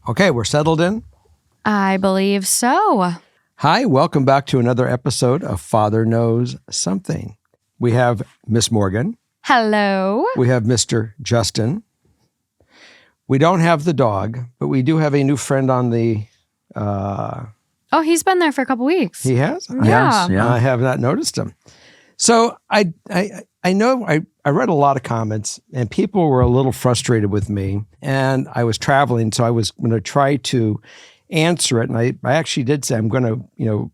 Okay, we're settled in? I believe so. Hi, welcome back to another episode of Father Knows Something. We have Miss Morgan. Hello. We have Mr. Justin. We don't have the dog, but we do have a new friend on the... Oh, he's been there for a couple weeks. He has? Yeah. I have not noticed him. So I know I read a lot of comments and people were a little frustrated with me, and I was traveling, so I was going to try to answer it. And I actually did say I'm going to,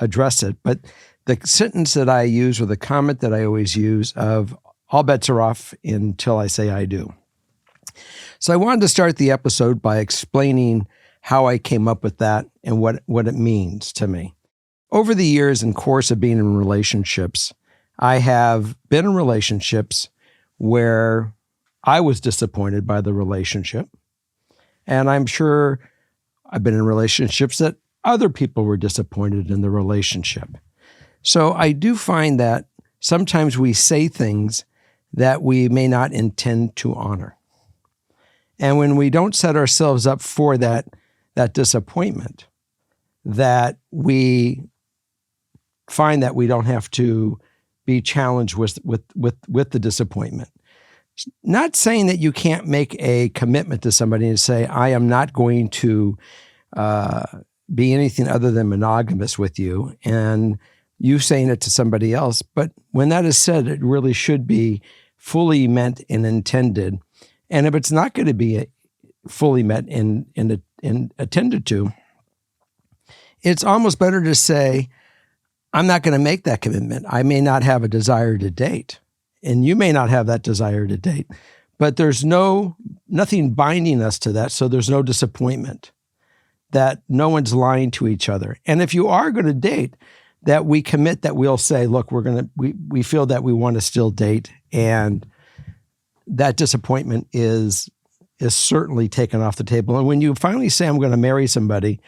address it. But the sentence that I use, or the comment that I always use, of all bets are off until I say I do. So I wanted to start the episode by explaining how I came up with that and what it means to me. Over the years and course of being in relationships, I have been in relationships where I was disappointed by the relationship. And I'm sure I've been in relationships that other people were disappointed in the relationship. So I do find that sometimes we say things that we may not intend to honor. And when we don't set ourselves up for that disappointment, that we find that we don't have to be challenged with the disappointment. Not saying that you can't make a commitment to somebody and say, I am not going to be anything other than monogamous with you, and you saying it to somebody else. But when that is said, it really should be fully meant and intended. And if it's not going to be fully met and attended to, it's almost better to say, I'm not going to make that commitment. I may not have a desire to date, and you may not have that desire to date, but there's nothing binding us to that, so there's no disappointment, that no one's lying to each other. And if you are going to date, that we commit, that we'll say, look, we feel that we want to still date, and that disappointment is certainly taken off the table. And when you finally say, I'm going to marry somebody,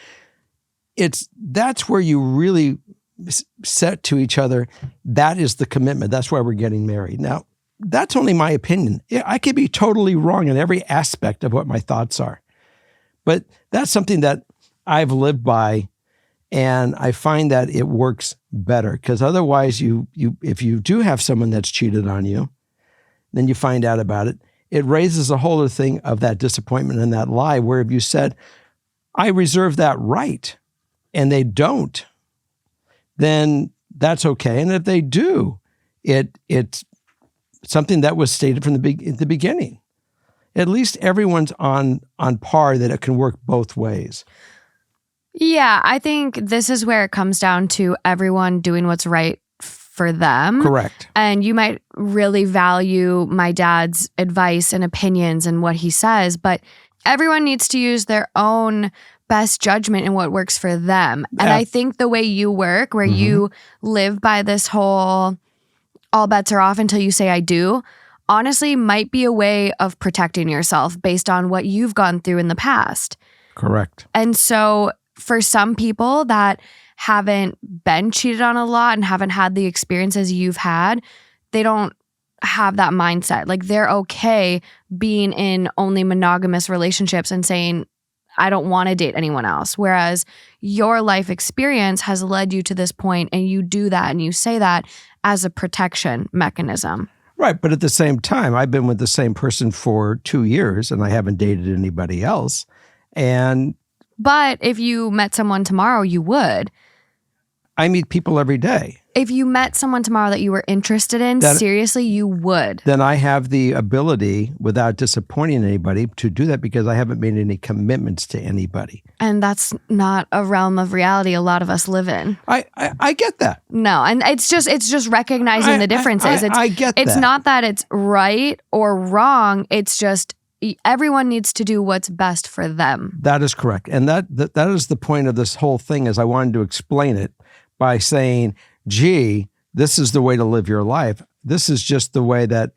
that's where you really set to each other, that is the commitment. That's why we're getting married. Now, that's only my opinion. I could be totally wrong in every aspect of what my thoughts are. But that's something that I've lived by, and I find that it works better, because otherwise if you do have someone that's cheated on you, then you find out about it, it raises a whole other thing of that disappointment and that lie, where if you said, I reserve that right, and they don't, then that's okay. And if they do, it's something that was stated from the beginning. At least everyone's on par, that it can work both ways. Yeah, I think this is where it comes down to everyone doing what's right for them. Correct. And you might really value my dad's advice and opinions and what he says, but everyone needs to use their own best judgment in what works for them. And I think the way you work, where you live by this whole all bets are off until you say I do, honestly might be a way of protecting yourself based on what you've gone through in the past. Correct. And so for some people that haven't been cheated on a lot and haven't had the experiences you've had, they don't have that mindset. Like, they're okay being in only monogamous relationships and saying, I don't want to date anyone else. Whereas your life experience has led you to this point, and you do that and you say that as a protection mechanism. Right. But at the same time, I've been with the same person for 2 years and I haven't dated anybody else. But if you met someone tomorrow, you would. I meet people every day. If you met someone tomorrow that you were interested in, seriously, you would. Then I have the ability, without disappointing anybody, to do that, because I haven't made any commitments to anybody. And that's not a realm of reality a lot of us live in. I get that. No, and it's just recognizing the differences. I get that. It's not that it's right or wrong. It's just everyone needs to do what's best for them. That is correct. And that is the point of this whole thing, is I wanted to explain it by saying, gee, this is the way to live your life. This is just the way that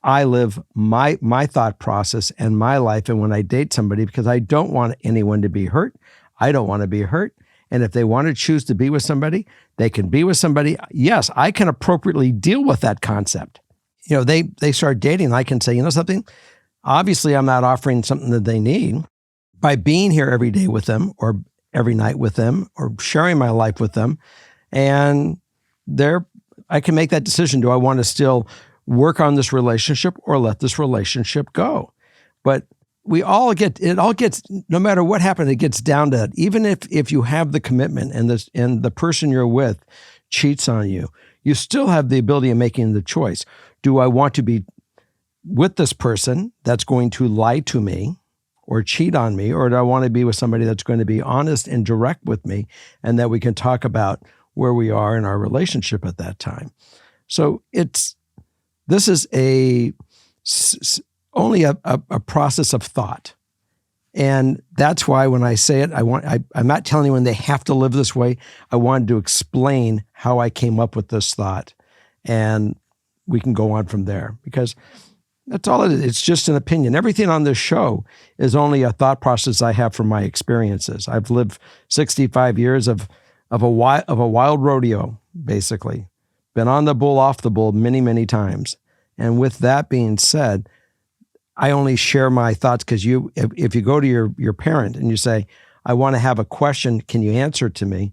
I live my thought process and my life. And when I date somebody, because I don't want anyone to be hurt, I don't want to be hurt. And if they want to choose to be with somebody, they can be with somebody. Yes, I can appropriately deal with that concept. You know, they start dating, I can say, you know something? Obviously, I'm not offering something that they need. by being here every day with them or every night with them or sharing my life with them. And I can make that decision. Do I want to still work on this relationship or let this relationship go? But it all gets, no matter what happened, it gets down to, even if you have the commitment and the person you're with cheats on you, you still have the ability of making the choice. Do I want to be with this person that's going to lie to me or cheat on me, or do I want to be with somebody that's going to be honest and direct with me and that we can talk about where we are in our relationship at that time? So this is only a process of thought. And that's why when I say it, I'm not telling anyone they have to live this way. I wanted to explain how I came up with this thought, and we can go on from there, because that's all it is. It's just an opinion. Everything on this show is only a thought process I have from my experiences. I've lived 65 years of a wild rodeo, basically. Been on the bull, off the bull many, many times. And with that being said, I only share my thoughts because if you go to your parent and you say, I want to have a question, can you answer to me?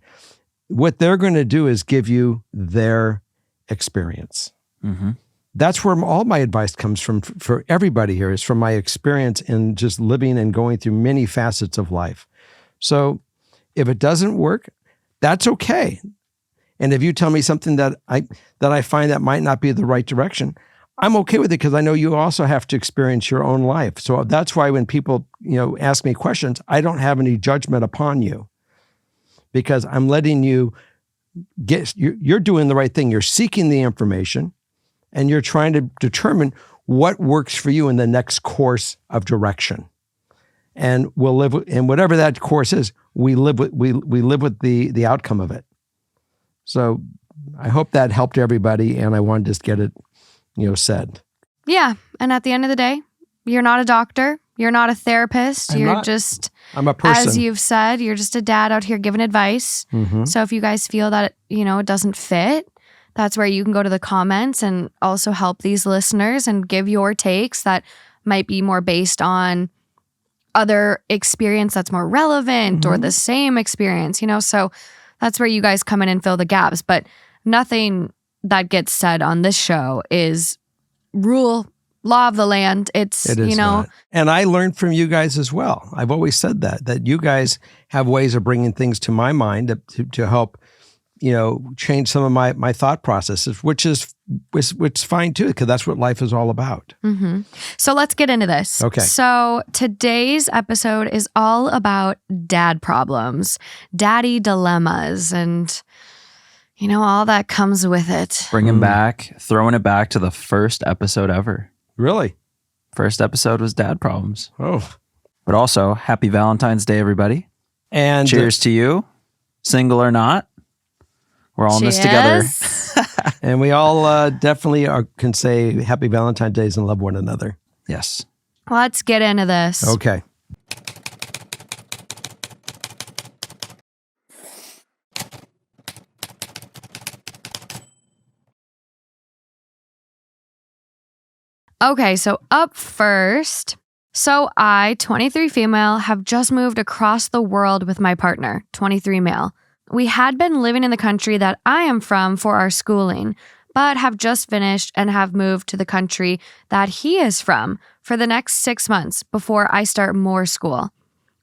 What they're going to do is give you their experience. Mm-hmm. That's where all my advice comes from for everybody here, is from my experience in just living and going through many facets of life. So if it doesn't work, that's okay. And if you tell me something that I find that might not be the right direction, I'm okay with it, because I know you also have to experience your own life. So that's why when people, ask me questions, I don't have any judgment upon you, because I'm letting you you're doing the right thing. You're seeking the information and you're trying to determine what works for you in the next course of direction. And we'll live with, and whatever that course is, we live with the outcome of it. So I hope that helped everybody, and I wanted to just get it said. Yeah. And at the end of the day, you're not a doctor. You're not a therapist. I'm a person. As you've said, you're just a dad out here giving advice. Mm-hmm. So if you guys feel that, it doesn't fit, that's where you can go to the comments and also help these listeners and give your takes that might be more based on other experience that's more relevant, mm-hmm. or the same experience, so that's where you guys come in and fill the gaps. But nothing that gets said on this show is law of the land. It is not. And I learned from you guys as well. I've always said that you guys have ways of bringing things to my mind to help, change some of my thought processes, which is fine too, because that's what life is all about. Mm-hmm. So let's get into this. Okay. So today's episode is all about dad problems, daddy dilemmas, and all that comes with it. Throwing it back to the first episode ever. Really? First episode was dad problems. Oh. But also, happy Valentine's Day, everybody. And cheers to you, single or not. We're all in this together. And we all definitely can say happy Valentine's Days and love one another. Yes. Let's get into this. Okay. Okay, so up first. So I, 23 female, have just moved across the world with my partner, 23 male. We had been living in the country that I am from for our schooling, but have just finished and have moved to the country that he is from for the next 6 months before I start more school.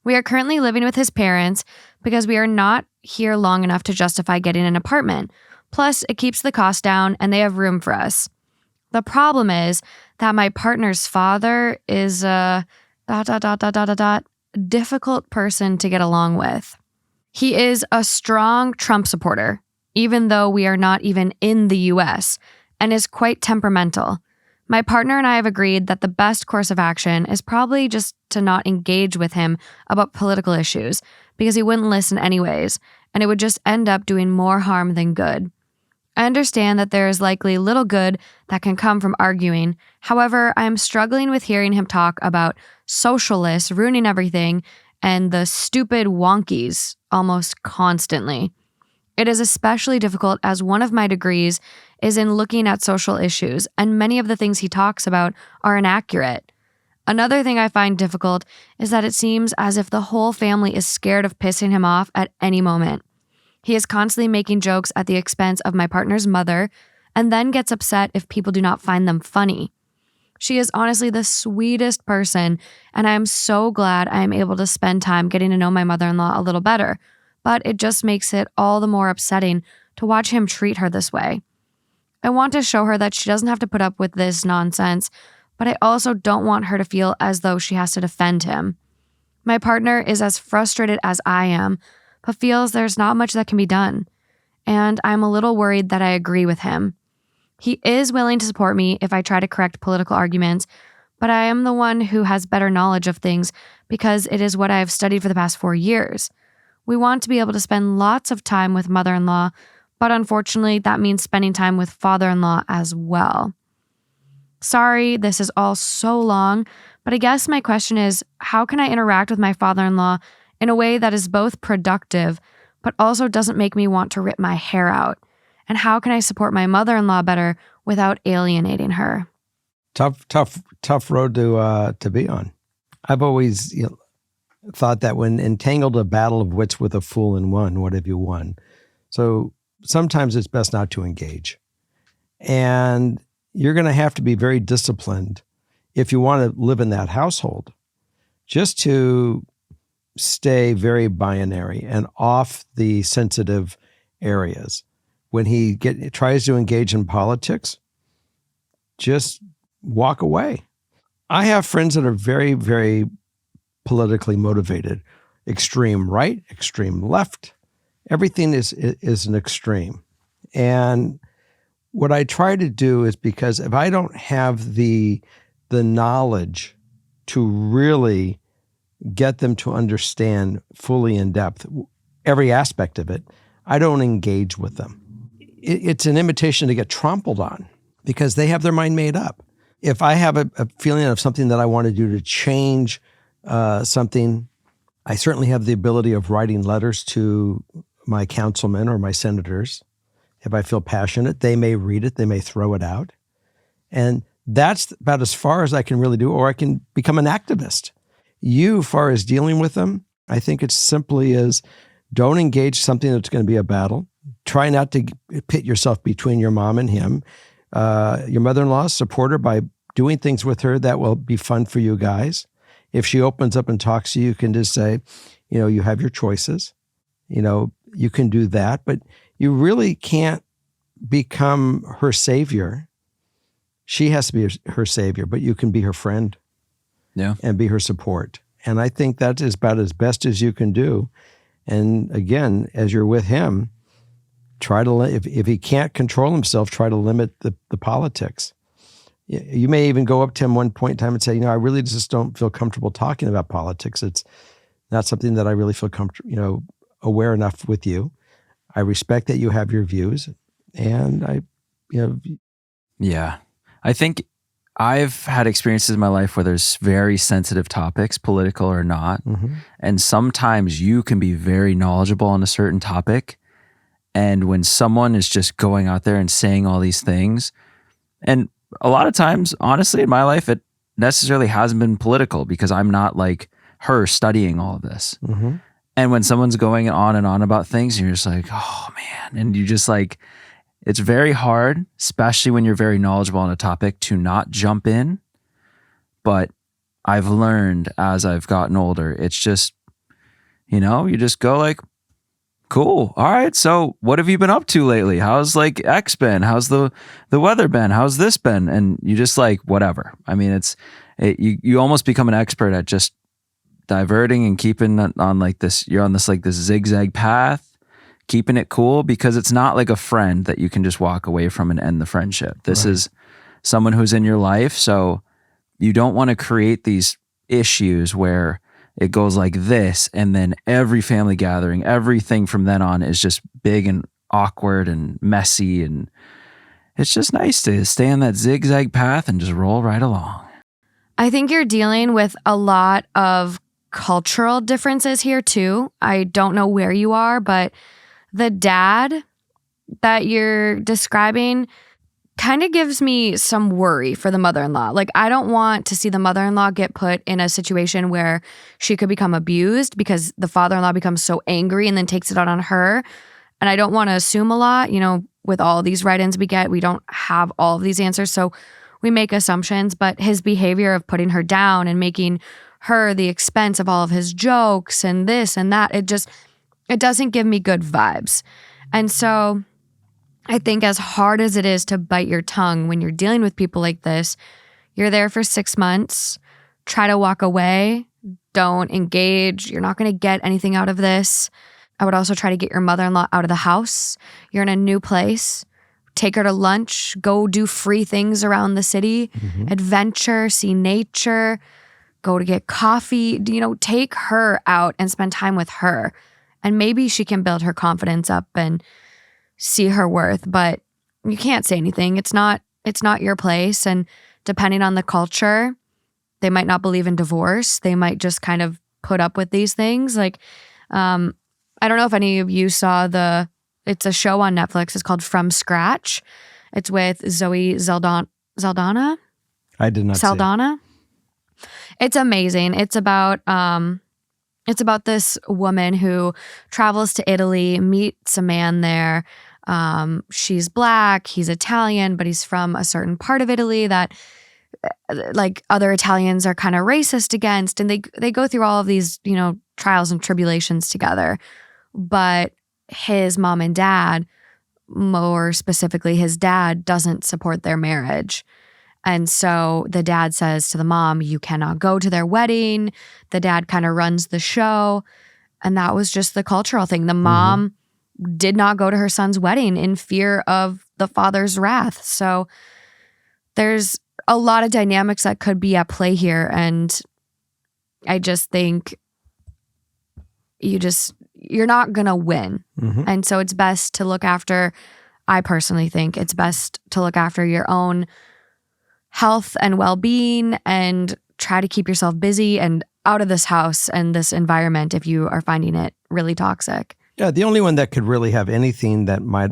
We are currently living with his parents because we are not here long enough to justify getting an apartment. Plus, it keeps the cost down and they have room for us. The problem is that my partner's father is a difficult person to get along with. He is a strong Trump supporter, even though we are not even in the US, and is quite temperamental. My partner and I have agreed that the best course of action is probably just to not engage with him about political issues, because he wouldn't listen anyways, and it would just end up doing more harm than good. I understand that there is likely little good that can come from arguing. However, I am struggling with hearing him talk about socialists ruining everything and the stupid wonkies almost constantly. It is especially difficult as one of my degrees is in looking at social issues, and many of the things he talks about are inaccurate. Another thing I find difficult is that it seems as if the whole family is scared of pissing him off at any moment. He is constantly making jokes at the expense of my partner's mother and then gets upset if people do not find them funny. She is honestly the sweetest person, and I am so glad I am able to spend time getting to know my mother-in-law a little better, but it just makes it all the more upsetting to watch him treat her this way. I want to show her that she doesn't have to put up with this nonsense, but I also don't want her to feel as though she has to defend him. My partner is as frustrated as I am, but feels there's not much that can be done, and I'm a little worried that I agree with him. He is willing to support me if I try to correct political arguments, but I am the one who has better knowledge of things because it is what I have studied for the past 4 years. We want to be able to spend lots of time with mother-in-law, but unfortunately that means spending time with father-in-law as well. Sorry, this is all so long, but I guess my question is, how can I interact with my father-in-law in a way that is both productive, but also doesn't make me want to rip my hair out? And how can I support my mother-in-law better without alienating her? Tough road to be on. I've always thought that when entangled a battle of wits with a fool and won, what have you won? So sometimes it's best not to engage. And you're going to have to be very disciplined if you want to live in that household, just to stay very binary and off the sensitive areas. When he tries to engage in politics, just walk away. I have friends that are very, very politically motivated, extreme right, extreme left. Everything is an extreme. And what I try to do is, because if I don't have the knowledge to really get them to understand fully in depth every aspect of it, I don't engage with them. It's an invitation to get trampled on because they have their mind made up. If I have a feeling of something that I want to do to change something, I certainly have the ability of writing letters to my councilmen or my senators. If I feel passionate, they may read it, they may throw it out. And that's about as far as I can really do, or I can become an activist. As far as dealing with them, I think it's simply as don't engage something that's going to be a battle. Try not to pit yourself between your mom and him. Your mother-in-law, support her by doing things with her that will be fun for you guys. If she opens up and talks to you, you can just say, you have your choices. You can do that, but you really can't become her savior. She has to be her savior, but you can be her friend. Yeah. And be her support. And I think that is about as best as you can do. And again, as you're with him, try to, if he can't control himself, try to limit the politics. You may even go up to him one point in time and say, I really just don't feel comfortable talking about politics. It's not something that I really feel comfortable, aware enough with you. I respect that you have your views, and Yeah. I think I've had experiences in my life where there's very sensitive topics, political or not. Mm-hmm. And sometimes you can be very knowledgeable on a certain topic. And when someone is just going out there and saying all these things, and a lot of times, honestly, in my life, it necessarily hasn't been political because I'm not like her studying all of this. Mm-hmm. And when someone's going on and on about things, you're just like, oh man. And you just like, it's very hard, especially when you're very knowledgeable on a topic, to not jump in. But I've learned as I've gotten older, it's just, you just go like, cool. All right. So what have you been up to lately? How's like X been? How's the weather been? How's this been? And you just like, whatever. I mean, you almost become an expert at just diverting and keeping on like this, you're on this like this zigzag path, keeping it cool, because it's not like a friend that you can just walk away from and end the friendship. This Right. is someone who's in your life. So you don't want to create these issues where it goes like this, and then every family gathering, everything from then on is just big and awkward and messy. And it's just nice to stay on that zigzag path and just roll right along. I think you're dealing with a lot of cultural differences here too. I don't know where you are, but the dad that you're describing kind of gives me some worry for the mother-in-law. Like, I don't want to see the mother-in-law get put in a situation where she could become abused because the father-in-law becomes so angry and then takes it out on her. And I don't want to assume a lot. With all these write-ins we get, we don't have all of these answers. So we make assumptions, but his behavior of putting her down and making her the expense of all of his jokes and this and that, it doesn't give me good vibes. And so I think as hard as it is to bite your tongue when you're dealing with people like this, you're there for 6 months. Try to walk away. Don't engage. You're not going to get anything out of this. I would also try to get your mother-in-law out of the house. You're in a new place. Take her to lunch. Go do free things around the city. Adventure, see nature, go to get coffee. Take her out and spend time with her. And maybe she can build her confidence up and see her worth, but you can't say anything. It's not your place. And depending on the culture, they might not believe in divorce. They might just kind of put up with these things. Like, I don't know if any of you saw it's a show on Netflix. It's called From Scratch. It's with Zoe Saldana. I did not Saldana. It's amazing. It's about this woman who travels to Italy, meets a man there. She's Black, he's Italian, but he's from a certain part of Italy that like other Italians are kind of racist against. And they go through all of these, trials and tribulations together. But his mom and dad, more specifically his dad, doesn't support their marriage. And so the dad says to the mom, you cannot go to their wedding. The dad kind of runs the show. And that was just the cultural thing. The mom did not go to her son's wedding in fear of the father's wrath. So there's a lot of dynamics that could be at play here. And I just think you're not going to win. And so it's best to look after, I personally think it's best to look after your own health and well-being and try to keep yourself busy and out of this house and this environment if you are finding it really toxic. Yeah, the only one that could really have anything that might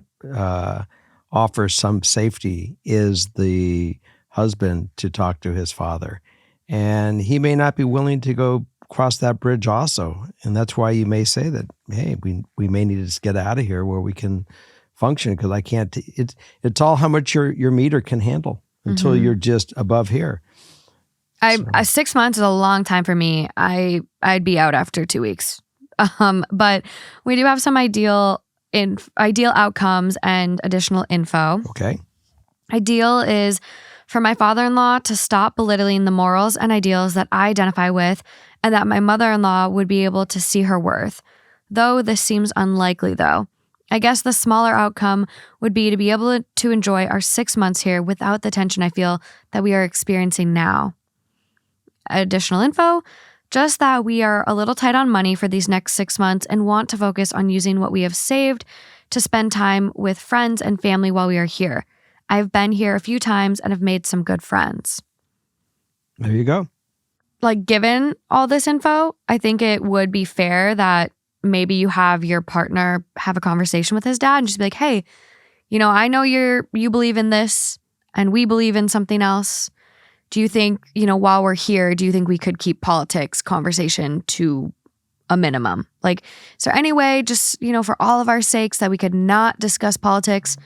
offer some safety is the husband to talk to his father. And he may not be willing to go cross that bridge also. And that's why you may say that, hey, we may need to just get out of here where we can function because I can't, it's all how much your meter can handle until you're just above here. 6 months is a long time for me. I'd be out after 2 weeks. But we do have some ideal outcomes and additional info. Okay. Ideal is for my father-in-law to stop belittling the morals and ideals that I identify with and that my mother-in-law would be able to see her worth. Though this seems unlikely though. I guess the smaller outcome would be to be able to enjoy our 6 months here without the tension I feel that we are experiencing now. Additional info, just that we are a little tight on money for these next 6 months and want to focus on using what we have saved to spend time with friends and family while we are here. I've been here a few times and have made some good friends. There you go. Like, given all this info, I think it would be fair that maybe you have your partner have a conversation with his dad and just be like, hey, I know you believe in this and we believe in something else. Do you think, while we're here, do you think we could keep politics conversation to a minimum? Like, is there any way just, for all of our sakes that we could not discuss politics?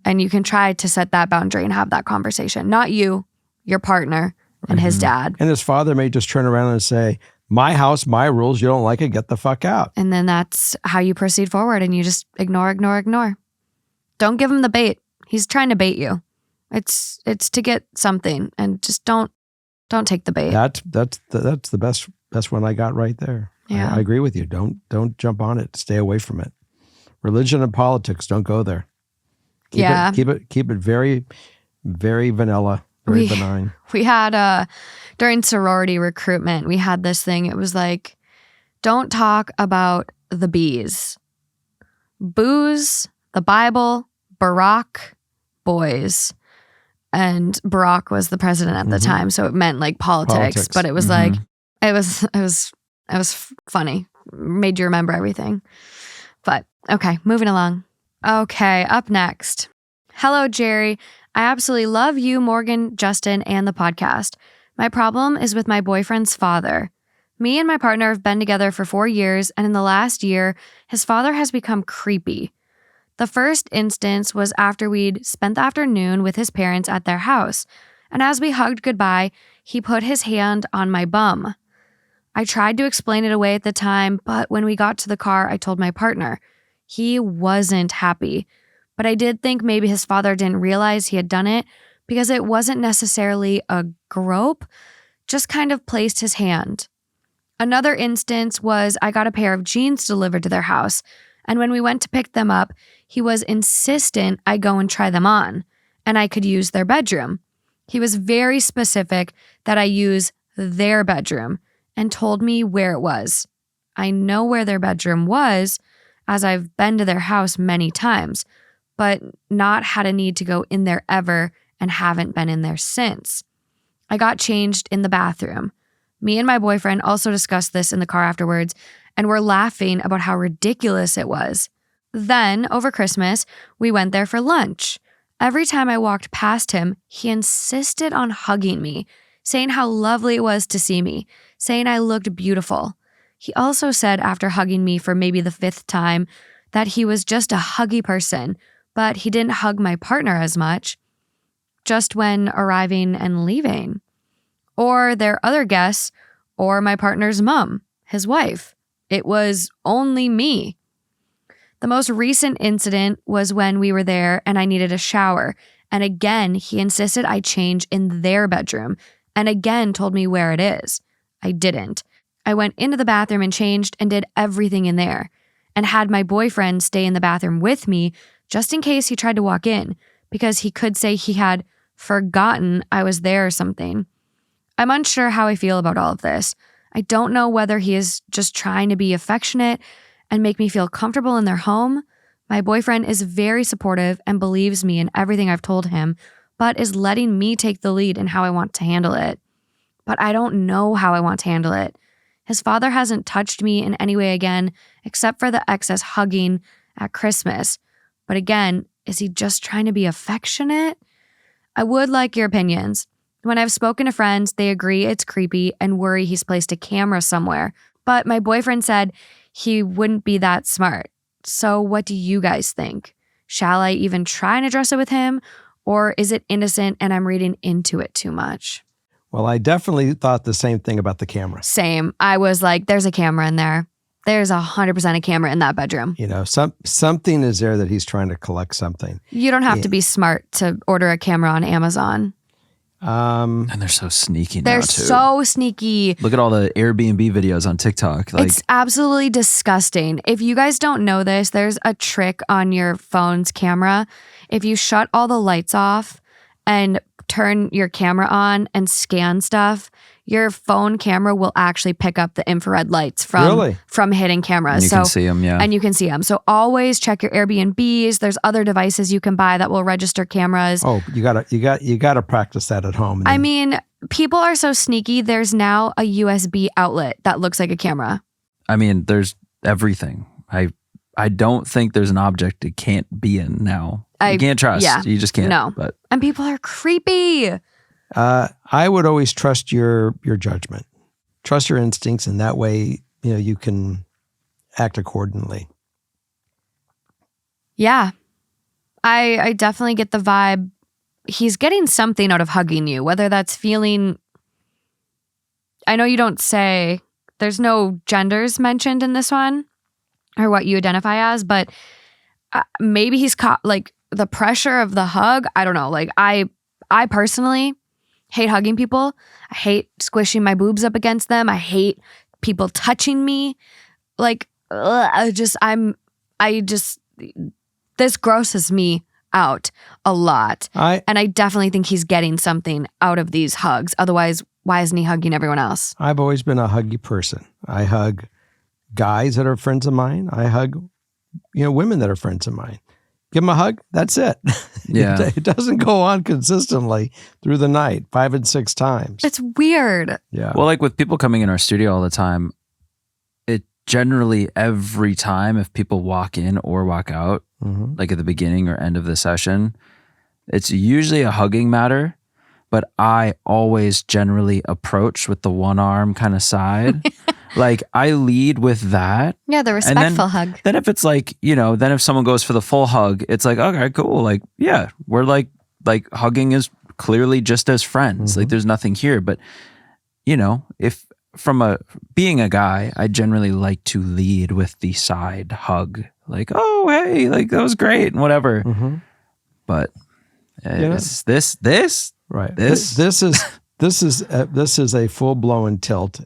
And you can try to set that boundary and have that conversation. Not you, your partner, and his dad. And his father may just turn around and say, my house, my rules, you don't like it, get the fuck out. And then that's how you proceed forward and you just ignore. Don't give him the bait. He's trying to bait you. It's to get something and just don't take the bait. That's the best one I got right there. Yeah. I agree with you. Don't jump on it. Stay away from it. Religion and politics, don't go there. Keep it very, very vanilla, very benign. We had during sorority recruitment, we had this thing. It was like, don't talk about the bees, booze, the Bible, Barack, boys. And Barack was the president at the time, so it meant like politics. But it was like it was funny. Made you remember everything. But okay, moving along. Okay, up next. Hello, Jerry. I absolutely love you, Morgan, Justin, and the podcast. My problem is with my boyfriend's father. Me and my partner have been together for 4 years, and in the last year, his father has become creepy. The first instance was after we'd spent the afternoon with his parents at their house, and as we hugged goodbye, he put his hand on my bum. I tried to explain it away at the time, but when we got to the car, I told my partner. He wasn't happy, but I did think maybe his father didn't realize he had done it because it wasn't necessarily a grope, just kind of placed his hand. Another instance was I got a pair of jeans delivered to their house, and when we went to pick them up, he was insistent I go and try them on, and I could use their bedroom. He was very specific that I use their bedroom and told me where it was. I know where their bedroom was, as I've been to their house many times, but not had a need to go in there ever and haven't been in there since. I got changed in the bathroom. Me and my boyfriend also discussed this in the car afterwards and were laughing about how ridiculous it was. Then, over Christmas, we went there for lunch. Every time I walked past him, he insisted on hugging me, saying how lovely it was to see me, saying I looked beautiful. He also said after hugging me for maybe the 5th time that he was just a huggy person, but he didn't hug my partner as much, just when arriving and leaving. Or their other guests, or my partner's mom, his wife. It was only me. The most recent incident was when we were there and I needed a shower, and again, he insisted I change in their bedroom, and again told me where it is. I didn't. I went into the bathroom and changed and did everything in there, and had my boyfriend stay in the bathroom with me just in case he tried to walk in, because he could say he had forgotten I was there or something. I'm unsure how I feel about all of this. I don't know whether he is just trying to be affectionate and make me feel comfortable in their home. My boyfriend is very supportive and believes me in everything I've told him, but is letting me take the lead in how I want to handle it. But I don't know how I want to handle it. His father hasn't touched me in any way again, except for the excess hugging at Christmas. But again, is he just trying to be affectionate? I would like your opinions. When I've spoken to friends, they agree it's creepy and worry he's placed a camera somewhere. But my boyfriend said he wouldn't be that smart. So what do you guys think? Shall I even try and address it with him? Or is it innocent and I'm reading into it too much? Well, I definitely thought the same thing about the camera. Same. I was like, there's a camera in there. There's 100% a camera in that bedroom. You know, something is there that he's trying to collect something. You don't have to be smart to order a camera on Amazon. And they're so sneaky now, They're too. so sneaky. Look at all the Airbnb videos on TikTok. Like, It's absolutely disgusting. If you guys don't know this, there's a trick on your phone's camera. If you shut all the lights off and turn your camera on and scan stuff, your phone camera will actually pick up the infrared lights from hidden cameras. and you can see them, yeah. And you can see them. So always check your Airbnbs. There's other devices you can buy that will register cameras. Oh, you gotta practice that at home. I mean, people are so sneaky. There's now a USB outlet that looks like a camera. I mean, there's everything. I don't think there's an object it can't be in now. You can't trust. Yeah, You just can't. No. But And people are creepy. I would always trust your judgment, trust your instincts, and that way, you know, you can act accordingly. Yeah. I definitely get the vibe. He's getting something out of hugging you, whether that's feeling, I know you don't say, there's no genders mentioned in this one or what you identify as, but maybe he's caught like the pressure of the hug. I don't know. Like I personally hate hugging people. I hate squishing my boobs up against them. I hate people touching me. Like, this grosses me out a lot. And I definitely think he's getting something out of these hugs. Otherwise, why isn't he hugging everyone else? I've always been a huggy person. I hug guys that are friends of mine. I hug, women that are friends of mine. Give them a hug. That's it. Yeah. It doesn't go on consistently through the night, 5 and 6 times. It's weird. Yeah. well, like with people coming in our studio all the time, it generally every time if people walk in or walk out, Mm-hmm. like at the beginning or end of the session, it's usually a hugging matter, but I always generally approach with the one arm kind of side. Like I lead with that. Yeah, the respectful hug. Then if it's like, then if someone goes for the full hug, it's like, okay, cool. Like, yeah, we're like hugging is clearly just as friends. Like there's nothing here. But, if being a guy, I generally like to lead with the side hug. Like, oh, hey, like that was great and whatever. But it's this. Right. This This is a full-blown tilt.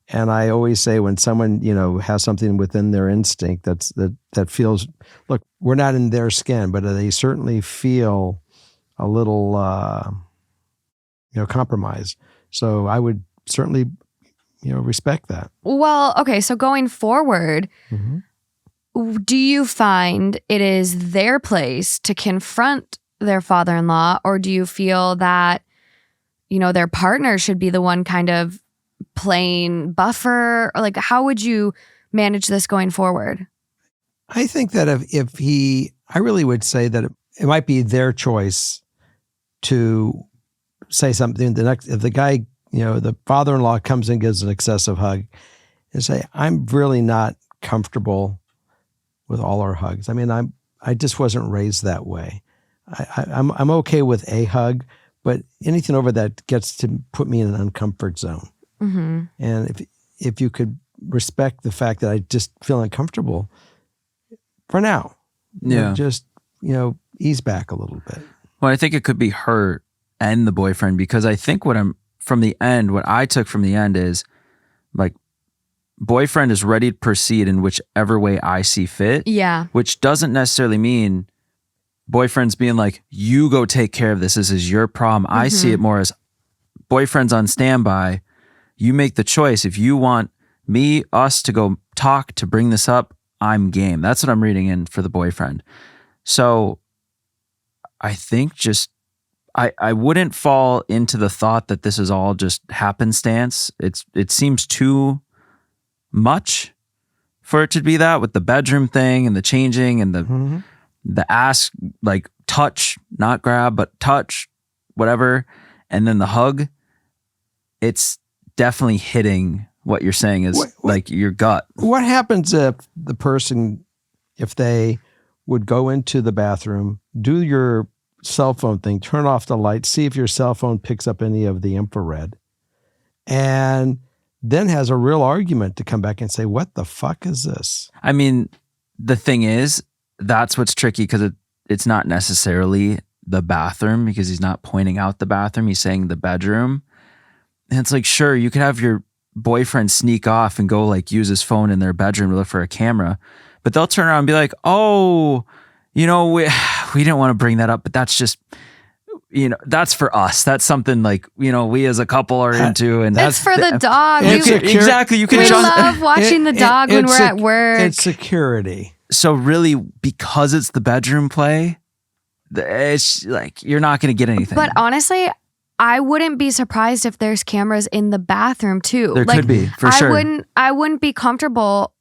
And I always say when someone, has something within their instinct that feels, look, we're not in their skin, but they certainly feel a little, compromised. So I would certainly, respect that. Well, okay. So going forward, do you find it is their place to confront their father-in-law, or do you feel that, their partner should be the one kind of playing buffer? Or like, how would you manage this going forward? I think that I really would say that it might be their choice to say something. If the guy, the father-in-law comes and gives an excessive hug, and say, I'm really not comfortable with all our hugs. I mean, I just wasn't raised that way. I'm okay with a hug, but anything over that gets to put me in an uncomfort zone. And if you could respect the fact that I just feel uncomfortable for now, just ease back a little bit. Well, I think it could be her and the boyfriend, because I think what I took from the end is like, boyfriend is ready to proceed in whichever way I see fit. Yeah. Which doesn't necessarily mean boyfriend's being like, you go take care of this. This is your problem. I see it more as boyfriend's on standby. You make the choice. If you want us to go talk, to bring this up, I'm game. That's what I'm reading in for the boyfriend. So I think I wouldn't fall into the thought that this is all just happenstance. It seems too much for it to be that, with the bedroom thing and the changing and the ask, like touch, not grab, but touch, whatever. And then the hug. It's definitely hitting what you're saying is like your gut. What happens if the person, if they would go into the bathroom, do your cell phone thing, turn off the light, see if your cell phone picks up any of the infrared, and then has a real argument to come back and say, what the fuck is this? I mean, the thing is, that's what's tricky, because it's not necessarily the bathroom, because he's not pointing out the bathroom. He's saying the bedroom. And it's like, sure, you could have your boyfriend sneak off and go like use his phone in their bedroom to look for a camera, but they'll turn around and be like, oh, we didn't want to bring that up, but that's just, that's for us. That's something like, we as a couple are into. And that's for the dog. Exactly. You can we love watching the dog when we're at work. It's security. So really, because it's the bedroom play, it's like, you're not going to get anything. But honestly, I wouldn't be surprised if there's cameras in the bathroom too. There could be, for sure. I wouldn't be comfortable,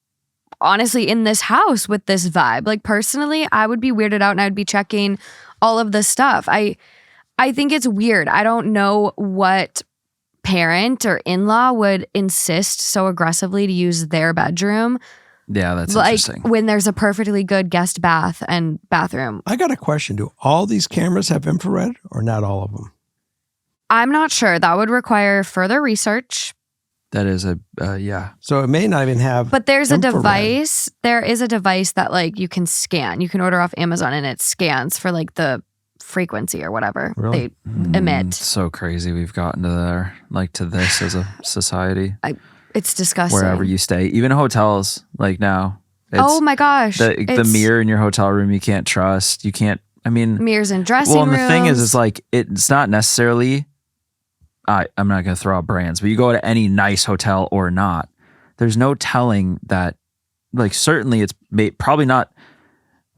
honestly, in this house with this vibe. Like personally, I would be weirded out and I'd be checking all of this stuff. I think it's weird. I don't know what parent or in-law would insist so aggressively to use their bedroom. Yeah, that's like interesting. When there's a perfectly good guest bath and bathroom. I got a question. Do all these cameras have infrared or not all of them? I'm not sure. That would require further research. That is yeah. So it may not even have. But there's infrared. a device. There is a device that like you can scan. You can order off Amazon and it scans for like the frequency or whatever really? They emit. So crazy we've gotten to there, like to this as a society. It's disgusting. Wherever you stay, even hotels, like now. Oh my gosh. The mirror in your hotel room you can't trust. You can't, mirrors in dressing rooms. Well, and the thing is like, it's not necessarily, I'm not going to throw out brands, but you go to any nice hotel or not, there's no telling that, like certainly it's probably not,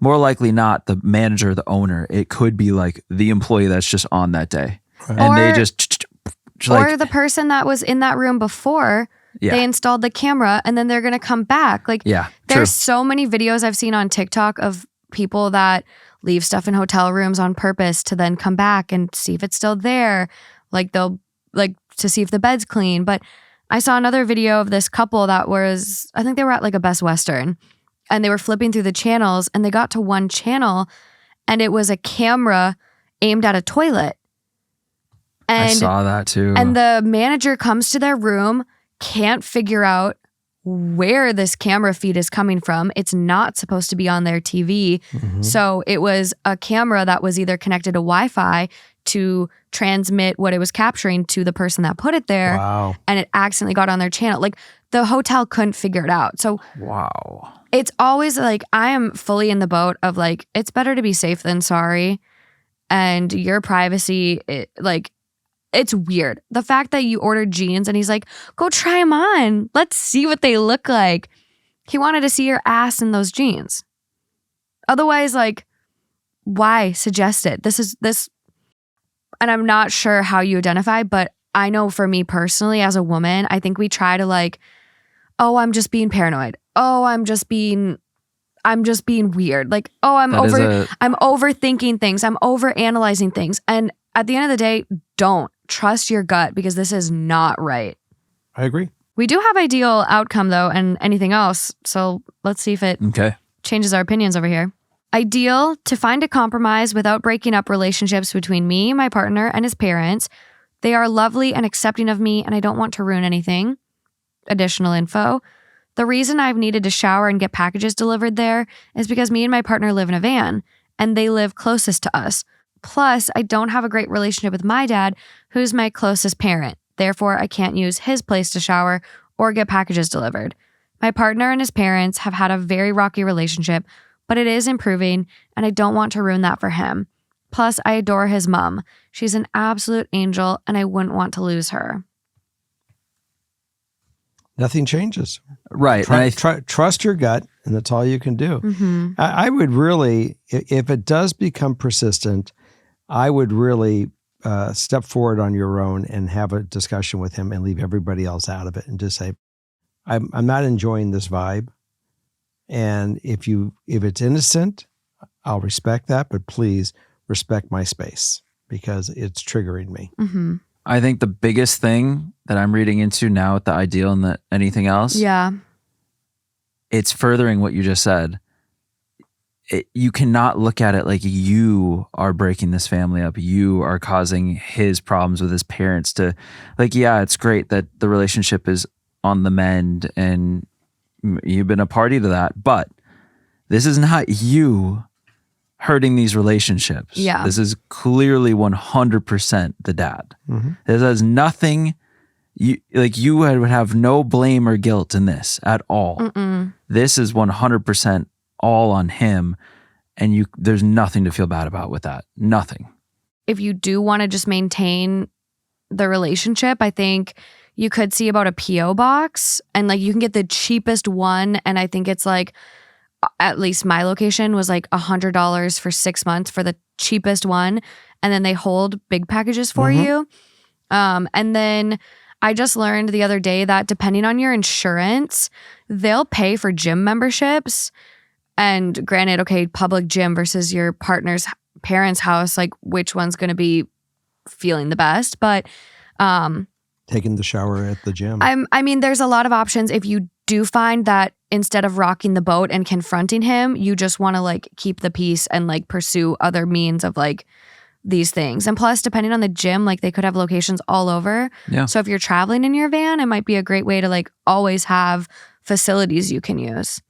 more likely not the manager or the owner. It could be like the employee that's just on that day. Right. And they just or the person that was in that room before. Yeah. They installed the camera and then they're going to come back. Like, yeah, there's so many videos I've seen on TikTok of people that leave stuff in hotel rooms on purpose to then come back and see if it's still there. Like they'll like to see if the bed's clean. But I saw another video of this couple that was, I think they were at like a Best Western, and they were flipping through the channels, and they got to one channel and it was a camera aimed at a toilet. And, I saw that too. And the manager comes to their room, can't figure out where this camera feed is coming from. It's not supposed to be on their TV. So it was a camera that was either connected to Wi-Fi to transmit what it was capturing to the person that put it there. Wow. And it accidentally got on their channel. Like the hotel couldn't figure it out. So wow. it's always like, I am fully in the boat of like, it's better to be safe than sorry. And your privacy, it's weird. The fact that you ordered jeans and he's like, go try them on. Let's see what they look like. He wanted to see your ass in those jeans. Otherwise, like, why suggest it? This, and I'm not sure how you identify, but I know for me personally as a woman, I think we try to like, oh, I'm just being paranoid. Oh, I'm just being weird. Like, oh, I'm overthinking things. I'm overanalyzing things. And at the end of the day, don't trust your gut because this is not right. I agree. We do have ideal outcome though, and anything else. So let's see if it changes our opinions over here. Ideal, to find a compromise without breaking up relationships between me, my partner, and his parents. They are lovely and accepting of me, and I don't want to ruin anything. Additional info. The reason I've needed to shower and get packages delivered there is because me and my partner live in a van, and they live closest to us. Plus, I don't have a great relationship with my dad, who's my closest parent. Therefore, I can't use his place to shower or get packages delivered. My partner and his parents have had a very rocky relationship, but it is improving, and I don't want to ruin that for him. Plus, I adore his mom. She's an absolute angel, and I wouldn't want to lose her. Nothing changes. Right. Trust your gut, and that's all you can do. Mm-hmm. I would really, if it does become persistent, I would really step forward on your own and have a discussion with him and leave everybody else out of it and just say, I'm not enjoying this vibe. And if it's innocent, I'll respect that, but please respect my space because it's triggering me. Mm-hmm. I think the biggest thing that I'm reading into now with the ideal and the anything else, it's furthering what you just said. You cannot look at it like you are breaking this family up. You are causing his problems with his parents to, like, yeah, it's great that the relationship is on the mend and you've been a party to that, but this is not you hurting these relationships. Yeah. This is clearly 100% the dad. Mm-hmm. This has nothing, you would have no blame or guilt in this at all. Mm-mm. This is 100% all on him, and there's nothing to feel bad about with that. Nothing. If you do want to just maintain the relationship, I think you could see about a PO box, and like you can get the cheapest one, and I think it's like, at least my location was like $100 for 6 months for the cheapest one, and then they hold big packages for you. And then I just learned the other day that depending on your insurance, they'll pay for gym memberships. And granted, okay, public gym versus your partner's parents' house, like which one's going to be feeling the best? But taking the shower at the gym. I mean, there's a lot of options. If you do find that instead of rocking the boat and confronting him, you just want to like keep the peace and like pursue other means of like these things. And plus, depending on the gym, like they could have locations all over. Yeah. So if you're traveling in your van, it might be a great way to like always have facilities you can use.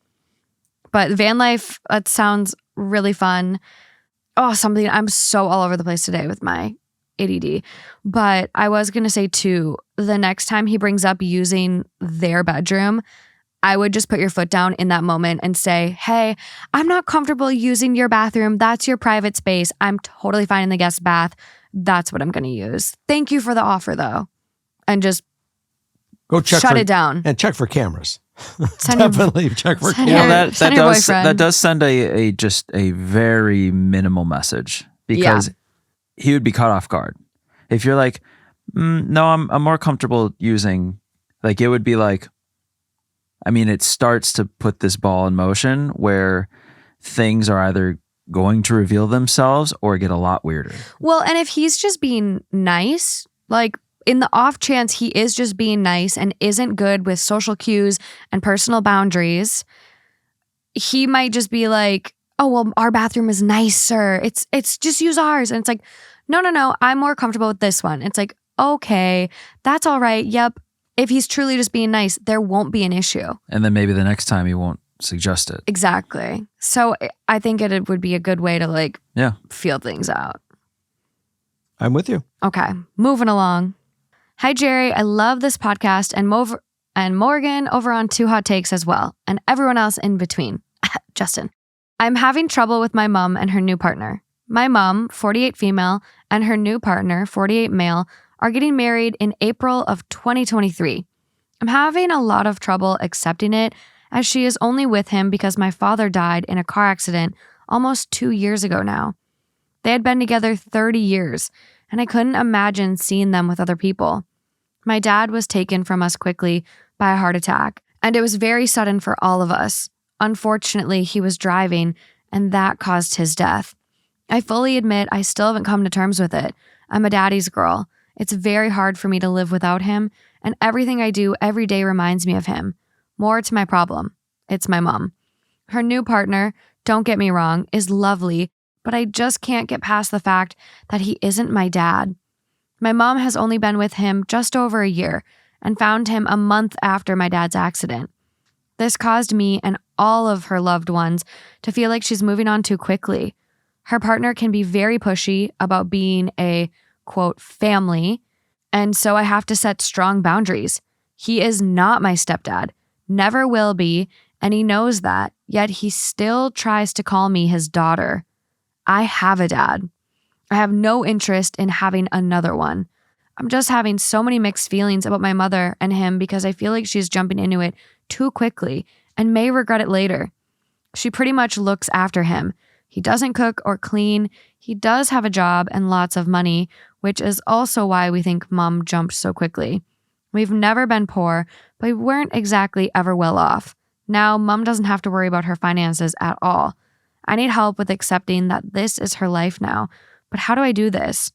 But van life, that sounds really fun. Oh, something, I'm so all over the place today with my ADD. But I was going to say too, the next time he brings up using their bedroom, I would just put your foot down in that moment and say, hey, I'm not comfortable using your bathroom. That's your private space. I'm totally fine in the guest bath. That's what I'm going to use. Thank you for the offer though. And just go shut it down. And check for cameras. Send Definitely check for send cameras. your That does send a just a very minimal message because he would be caught off guard. If you're like, no, I'm more comfortable using, like it would be like, I mean, it starts to put this ball in motion where things are either going to reveal themselves or get a lot weirder. Well, and if he's just being nice, like in the off chance he is just being nice and isn't good with social cues and personal boundaries, he might just be like, oh, well, our bathroom is nicer. It's just use ours. And it's like, no, I'm more comfortable with this one. It's like, okay, that's all right. Yep. If he's truly just being nice, there won't be an issue. And then maybe the next time he won't suggest it. Exactly. So I think it would be a good way to like feel things out. I'm with you. Okay, moving along. Hi, Jerry. I love this podcast and Morgan over on Two Hot Takes as well, and everyone else in between. Justin. I'm having trouble with my mom and her new partner. My mom, 48 female, and her new partner, 48 male, are getting married in April of 2023. I'm having a lot of trouble accepting it, as she is only with him because my father died in a car accident almost 2 years ago now. They had been together 30 years, and I couldn't imagine seeing them with other people. My dad was taken from us quickly by a heart attack, and it was very sudden for all of us. Unfortunately, he was driving, and that caused his death. I fully admit I still haven't come to terms with it. I'm a daddy's girl. It's very hard for me to live without him, and everything I do every day reminds me of him. More to my problem. It's my mom. Her new partner, don't get me wrong, is lovely, but I just can't get past the fact that he isn't my dad. My mom has only been with him just over a year and found him a month after my dad's accident. This caused me and all of her loved ones to feel like she's moving on too quickly. Her partner can be very pushy about being a, quote, family, and so I have to set strong boundaries. He is not my stepdad, never will be, and he knows that, yet he still tries to call me his daughter. I have a dad. I have no interest in having another one. I'm just having so many mixed feelings about my mother and him because I feel like she's jumping into it too quickly and may regret it later. She pretty much looks after him. He doesn't cook or clean. He does have a job and lots of money, which is also why we think mom jumped so quickly. We've never been poor, but we weren't exactly ever well off. Now, mom doesn't have to worry about her finances at all. I need help with accepting that this is her life now, but how do I do this?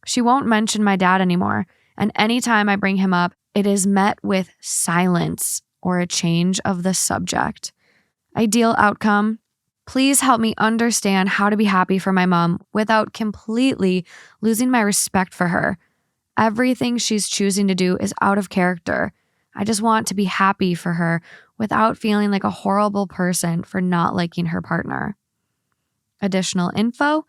She won't mention my dad anymore, and anytime I bring him up, it is met with silence or a change of the subject. Ideal outcome: please help me understand how to be happy for my mom without completely losing my respect for her. Everything she's choosing to do is out of character. I just want to be happy for her without feeling like a horrible person for not liking her partner. Additional info: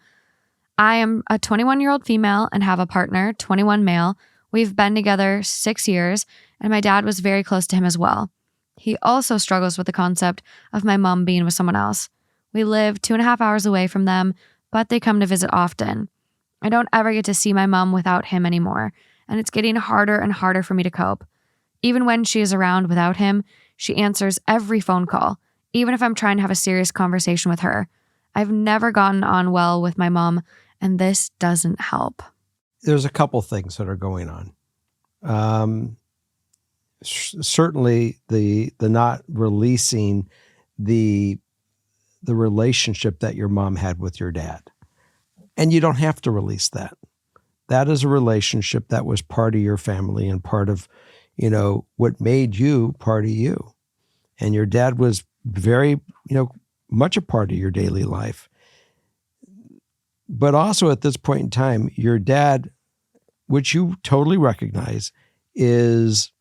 I am a 21-year-old female and have a partner, 21 male. We've been together 6 years, and my dad was very close to him as well. He also struggles with the concept of my mom being with someone else. We live 2.5 hours away from them, but they come to visit often. I don't ever get to see my mom without him anymore, and it's getting harder and harder for me to cope. Even when she is around without him, she answers every phone call, even if I'm trying to have a serious conversation with her. I've never gotten on well with my mom, and this doesn't help. There's a couple things that are going on. Certainly, the not releasing the relationship that your mom had with your dad. And you don't have to release that. That is a relationship that was part of your family and part of, what made you part of you. And your dad was very, much a part of your daily life. But also at this point in time, your dad, which you totally recognize, is,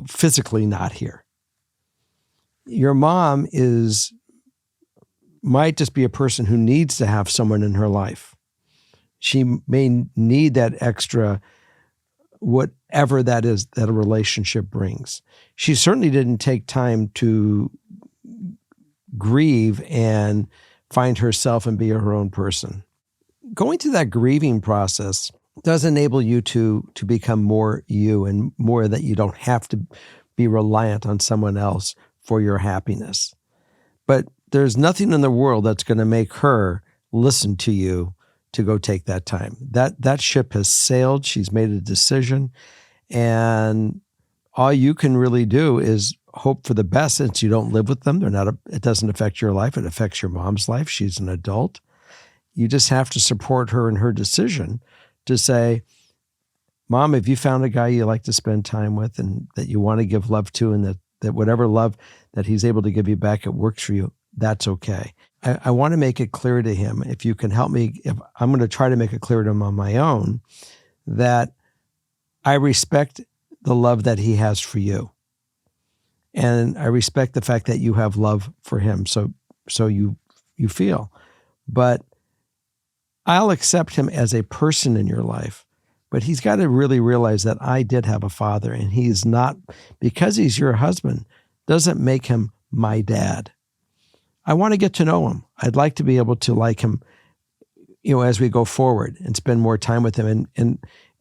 physically not here. Your mom might just be a person who needs to have someone in her life. She may need that extra, whatever that is that a relationship brings. She certainly didn't take time to grieve and find herself and be her own person. Going through that grieving process does enable you to become more you, and more that you don't have to be reliant on someone else for your happiness. But there's nothing in the world that's going to make her listen to you to go take that time. That ship has sailed. She's made a decision. And all you can really do is hope for the best since you don't live with them. It doesn't affect your life. It affects your mom's life. She's an adult. You just have to support her in her decision to say, Mom, if you found a guy you like to spend time with and that you want to give love to, and that whatever love that he's able to give you back, it works for you, that's okay. I want to make it clear to him, if you can help me, if I'm going to try to make it clear to him on my own, that I respect the love that he has for you. And I respect the fact that you have love for him. So you feel, but I'll accept him as a person in your life, but he's got to really realize that I did have a father, and he's not, because he's your husband, doesn't make him my dad. I want to get to know him. I'd like to be able to like him, as we go forward and spend more time with him.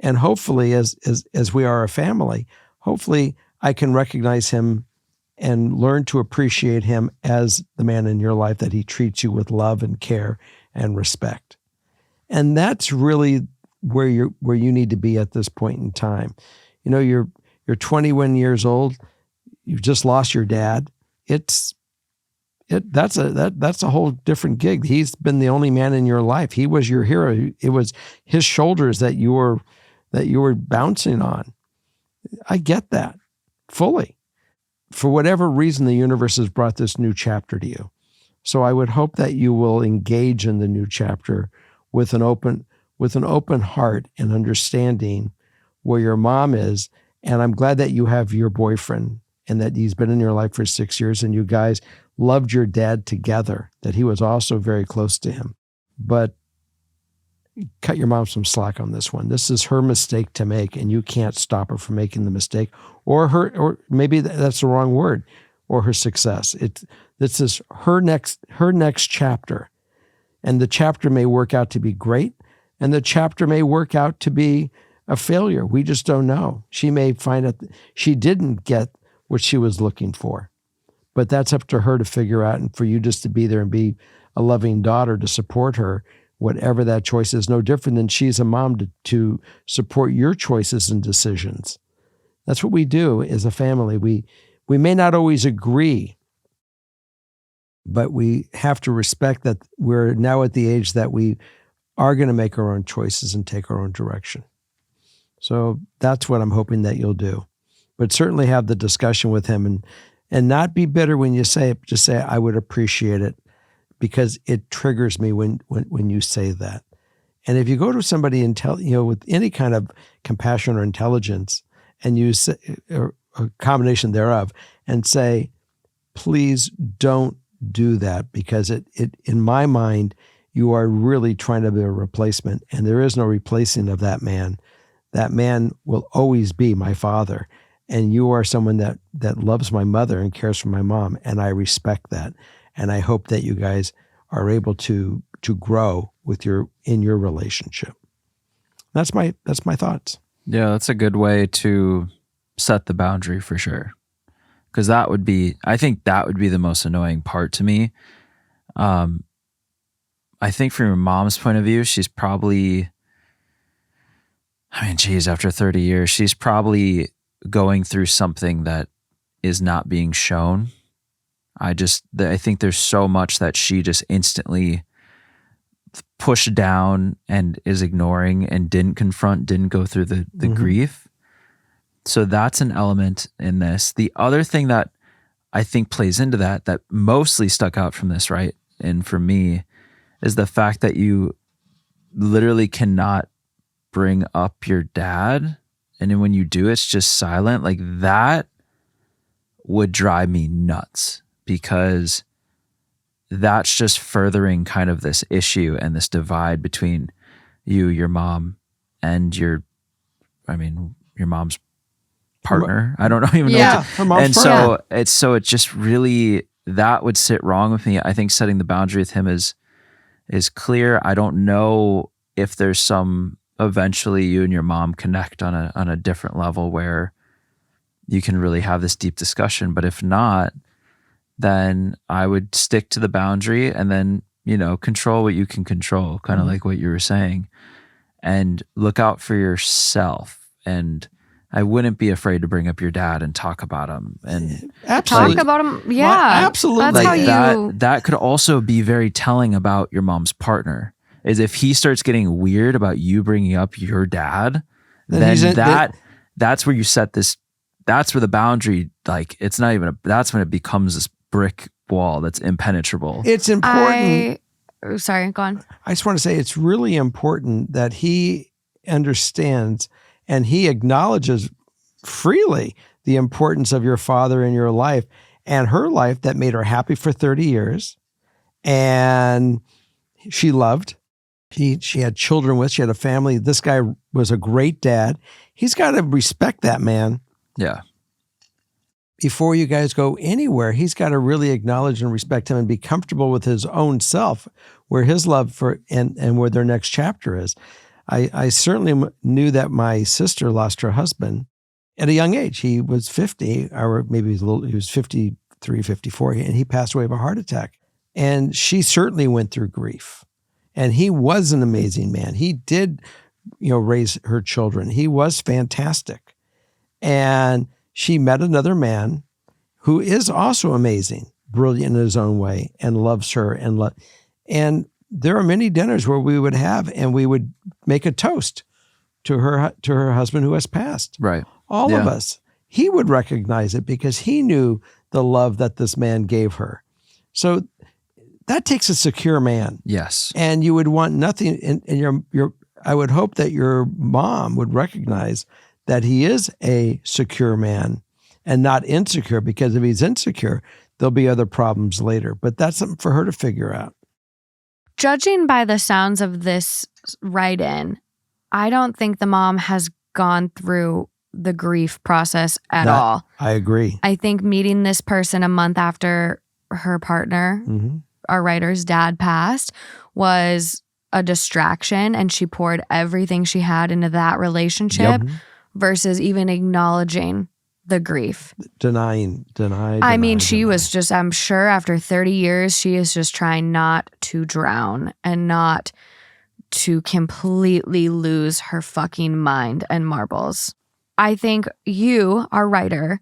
And hopefully as we are a family, hopefully I can recognize him and learn to appreciate him as the man in your life, that he treats you with love and care and respect. And that's really where you need to be at this point in time. You're 21 years old. You've just lost your dad. That's a whole different gig. He's been the only man in your life. He was your hero. It was his shoulders that you were bouncing on. I get that fully. For whatever reason, the universe has brought this new chapter to you. So I would hope that you will engage in the new chapter with an open heart and understanding where your mom is. And I'm glad that you have your boyfriend and that he's been in your life for 6 years, and you guys loved your dad together, that he was also very close to him. But cut your mom some slack on this one. This is her mistake to make, and you can't stop her from making the mistake, or maybe that's the wrong word, or her success. This is her next chapter. And the chapter may work out to be great, and the chapter may work out to be a failure. We just don't know. She may find out she didn't get what she was looking for. But that's up to her to figure out, and for you just to be there and be a loving daughter to support her, whatever that choice is. No different than she's a mom to support your choices and decisions. That's what we do as a family. We may not always agree, but we have to respect that we're now at the age that we are going to make our own choices and take our own direction. So that's what I'm hoping that you'll do. But certainly have the discussion with him and not be bitter when you say it. Just say, I would appreciate it, because it triggers me when you say that. And if you go to somebody and tell, with any kind of compassion or intelligence, and you say, or a combination thereof, and say, please don't do that, because it in my mind, you are really trying to be a replacement, and there is no replacing of that man. That man will always be my father. And you are someone that loves my mother and cares for my mom, and I respect that. And I hope that you guys are able to grow in your relationship. That's my thoughts. Yeah, that's a good way to set the boundary for sure. Because I think that would be the most annoying part to me. I think from your mom's point of view, she's probably, after 30 years, she's probably going through something that is not being shown. I think there's so much that she just instantly pushed down and is ignoring and didn't confront, didn't go through the grief. So that's an element in this. The other thing that I think plays into that mostly stuck out from this, right? And for me, is the fact that you literally cannot bring up your dad. And then when you do, it's just silent. Like, that would drive me nuts, because that's just furthering kind of this issue and this divide between you, your mom, and your mom's partner. I don't even know. Yeah, her mom's and partner. so it just really, that would sit wrong with me. I think setting the boundary with him is clear. I don't know if there's eventually you and your mom connect on a different level where you can really have this deep discussion. But if not, then I would stick to the boundary and then, control what you can control, kind of like what you were saying, and look out for yourself. And I wouldn't be afraid to bring up your dad and talk about him and Absolutely. Talk about him. Yeah. Well, absolutely. That's how like you. that could also be very telling about your mom's partner. Is if he starts getting weird about you bringing up your dad, then that's where you set this. That's where the boundary, like it's not even. That's when it becomes this brick wall that's impenetrable. It's important. Sorry, go on. I just want to say it's really important that he understands and he acknowledges freely the importance of your father in your life and her life that made her happy for 30 years. And she loved. She had children with, she had a family. This guy was a great dad. He's got to respect that man. Yeah. Before you guys go anywhere, he's got to really acknowledge and respect him and be comfortable with his own self, where his love for and where their next chapter is. I certainly knew that my sister lost her husband at a young age. He was 50, or maybe he was 53, 54, and he passed away of a heart attack. And she certainly went through grief. And he was an amazing man. He did, raise her children. He was fantastic. And she met another man who is also amazing, brilliant in his own way, and loves her. And there are many dinners where we would have, and we would make a toast to her husband who has passed. Right. All of us. He would recognize it because he knew the love that this man gave her. So that takes a secure man. Yes. And you would want nothing. And I would hope that your mom would recognize that he is a secure man and not insecure, because if he's insecure, there'll be other problems later. But that's something for her to figure out. Judging by the sounds of this write-in, I don't think the mom has gone through the grief process at all. I agree. I think meeting this person a month after her partner, our writer's dad, passed was a distraction, and she poured everything she had into that relationship versus even acknowledging the grief. Deny. I mean, she was just, I'm sure after 30 years, she is just trying not to drown and not to completely lose her fucking mind and marbles. I think you, our writer,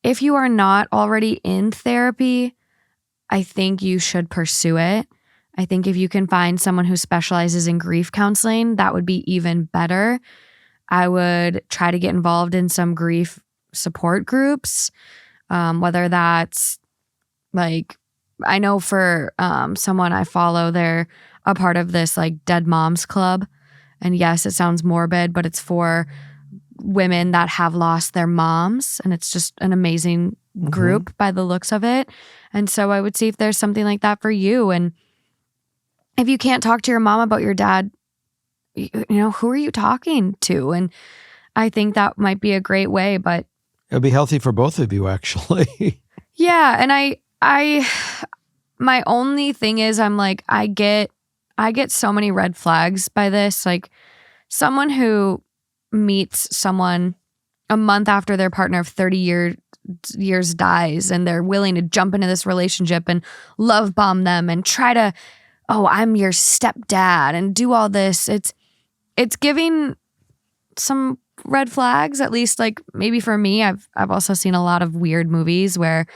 if you are not already in therapy, I think you should pursue it. I think if you can find someone who specializes in grief counseling, that would be even better. I would try to get involved in some grief support groups, whether that's like, I know for someone I follow, they're a part of this like Dead Moms Club. And yes, it sounds morbid, but it's for women that have lost their moms. And it's just an amazing group by the looks of it. And so I would see if there's something like that for you. And if you can't talk to your mom about your dad, who are you talking to? And I think that might be a great way, but it'll be healthy for both of you, actually. Yeah. And I my only thing is I'm like, I get so many red flags by this. Like someone who meets someone a month after their partner of 30 years dies, and they're willing to jump into this relationship and love bomb them and try to, I'm your stepdad and do all this. It's giving some red flags, at least like maybe for me. I've also seen a lot of weird movies where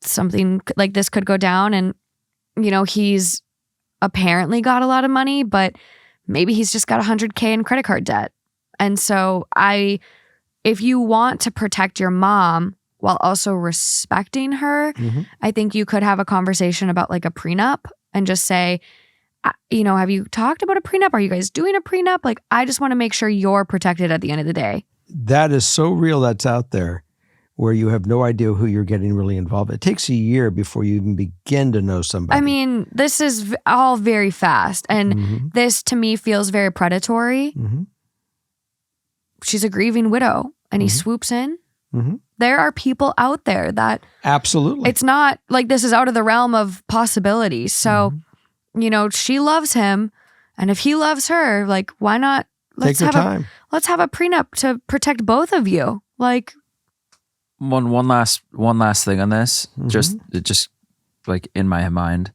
something like this could go down, and he's apparently got a lot of money, but maybe he's just got $100K in credit card debt. And so if you want to protect your mom while also respecting her, I think you could have a conversation about like a prenup and just say, have you talked about a prenup? Are you guys doing a prenup? Like, I just want to make sure you're protected at the end of the day. That is so real, that's out there, where you have no idea who you're getting really involved. It takes a year before you even begin to know somebody. I mean, this is all very fast. And this to me feels very predatory. She's a grieving widow and he swoops in. There are people out there that... Absolutely. It's not like this is out of the realm of possibilities. So... she loves him, and if he loves her, like, why not? Let's have a prenup to protect both of you. Like, one last thing on this, just like in my mind,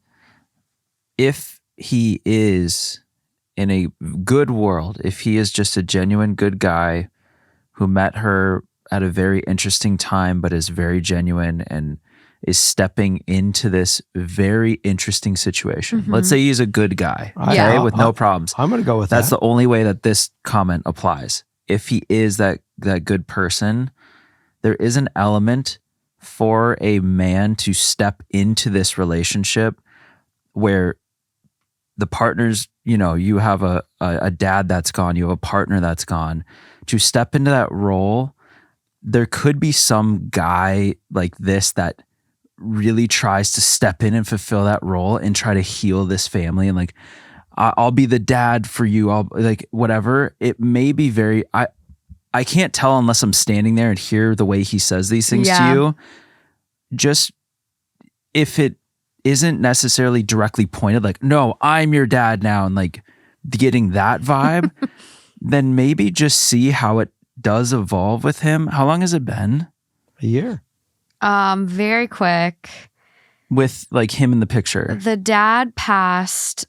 if he is in a good world, if he is just a genuine good guy who met her at a very interesting time, but is very genuine and is stepping into this very interesting situation. Mm-hmm. Let's say he's a good guy, okay, Yeah. with no problems. I'm going to go with That's that. the only way that this comment applies. If he is that good person, there is an element for a man to step into this relationship where the partners, you have a dad that's gone, you have a partner that's gone. To step into that role, there could be some guy like this that really tries to step in and fulfill that role and try to heal this family and like, I'll be the dad for you. I'll like whatever. It may be very, I can't tell unless I'm standing there and hear the way he says these things to you. Just if it isn't necessarily directly pointed, like, no, I'm your dad now, and like getting that vibe, then maybe just see how it does evolve with him. How long has it been? A year. Very quick. With like him in the picture. The dad passed.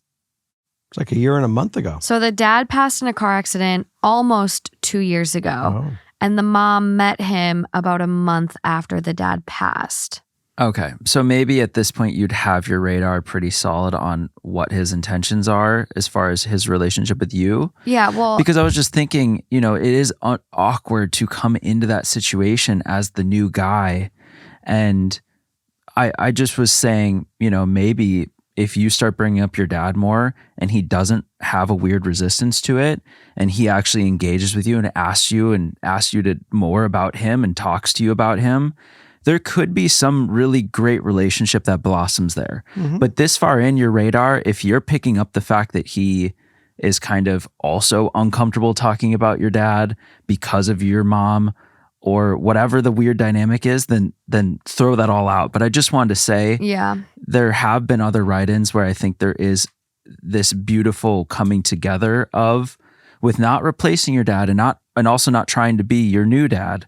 It's like a year and a month ago. So the dad passed in a car accident almost 2 years ago. Oh. And the mom met him about a month after the dad passed. Okay. So maybe at this point you'd have your radar pretty solid on what his intentions are as far as his relationship with you. Yeah, well, Because I was just thinking, it is awkward to come into that situation as the new guy. And I just was saying, maybe if you start bringing up your dad more and he doesn't have a weird resistance to it and he actually engages with you and asks you to more about him and talks to you about him, there could be some really great relationship that blossoms there. Mm-hmm. But this far in your radar, if you're picking up the fact that he is kind of also uncomfortable talking about your dad because of your mom or whatever the weird dynamic is, then throw that all out. But I just wanted to say, yeah. there have been other write-ins where I think there is this beautiful coming together of, with not replacing your dad and also not trying to be your new dad,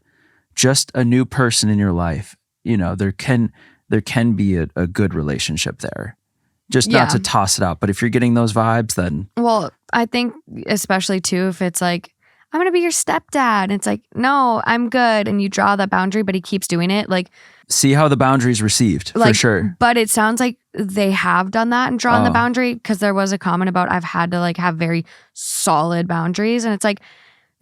just a new person in your life. There can be a good relationship there. Just not to toss it out. But if you're getting those vibes, then Well, I think especially too, if it's like, I'm going to be your stepdad. And it's like, no, I'm good. And you draw that boundary, but he keeps doing it. Like, see how the boundary's received, for sure. But it sounds like they have done that and drawn the boundary, because there was a comment about I've had to like have very solid boundaries. And it's like,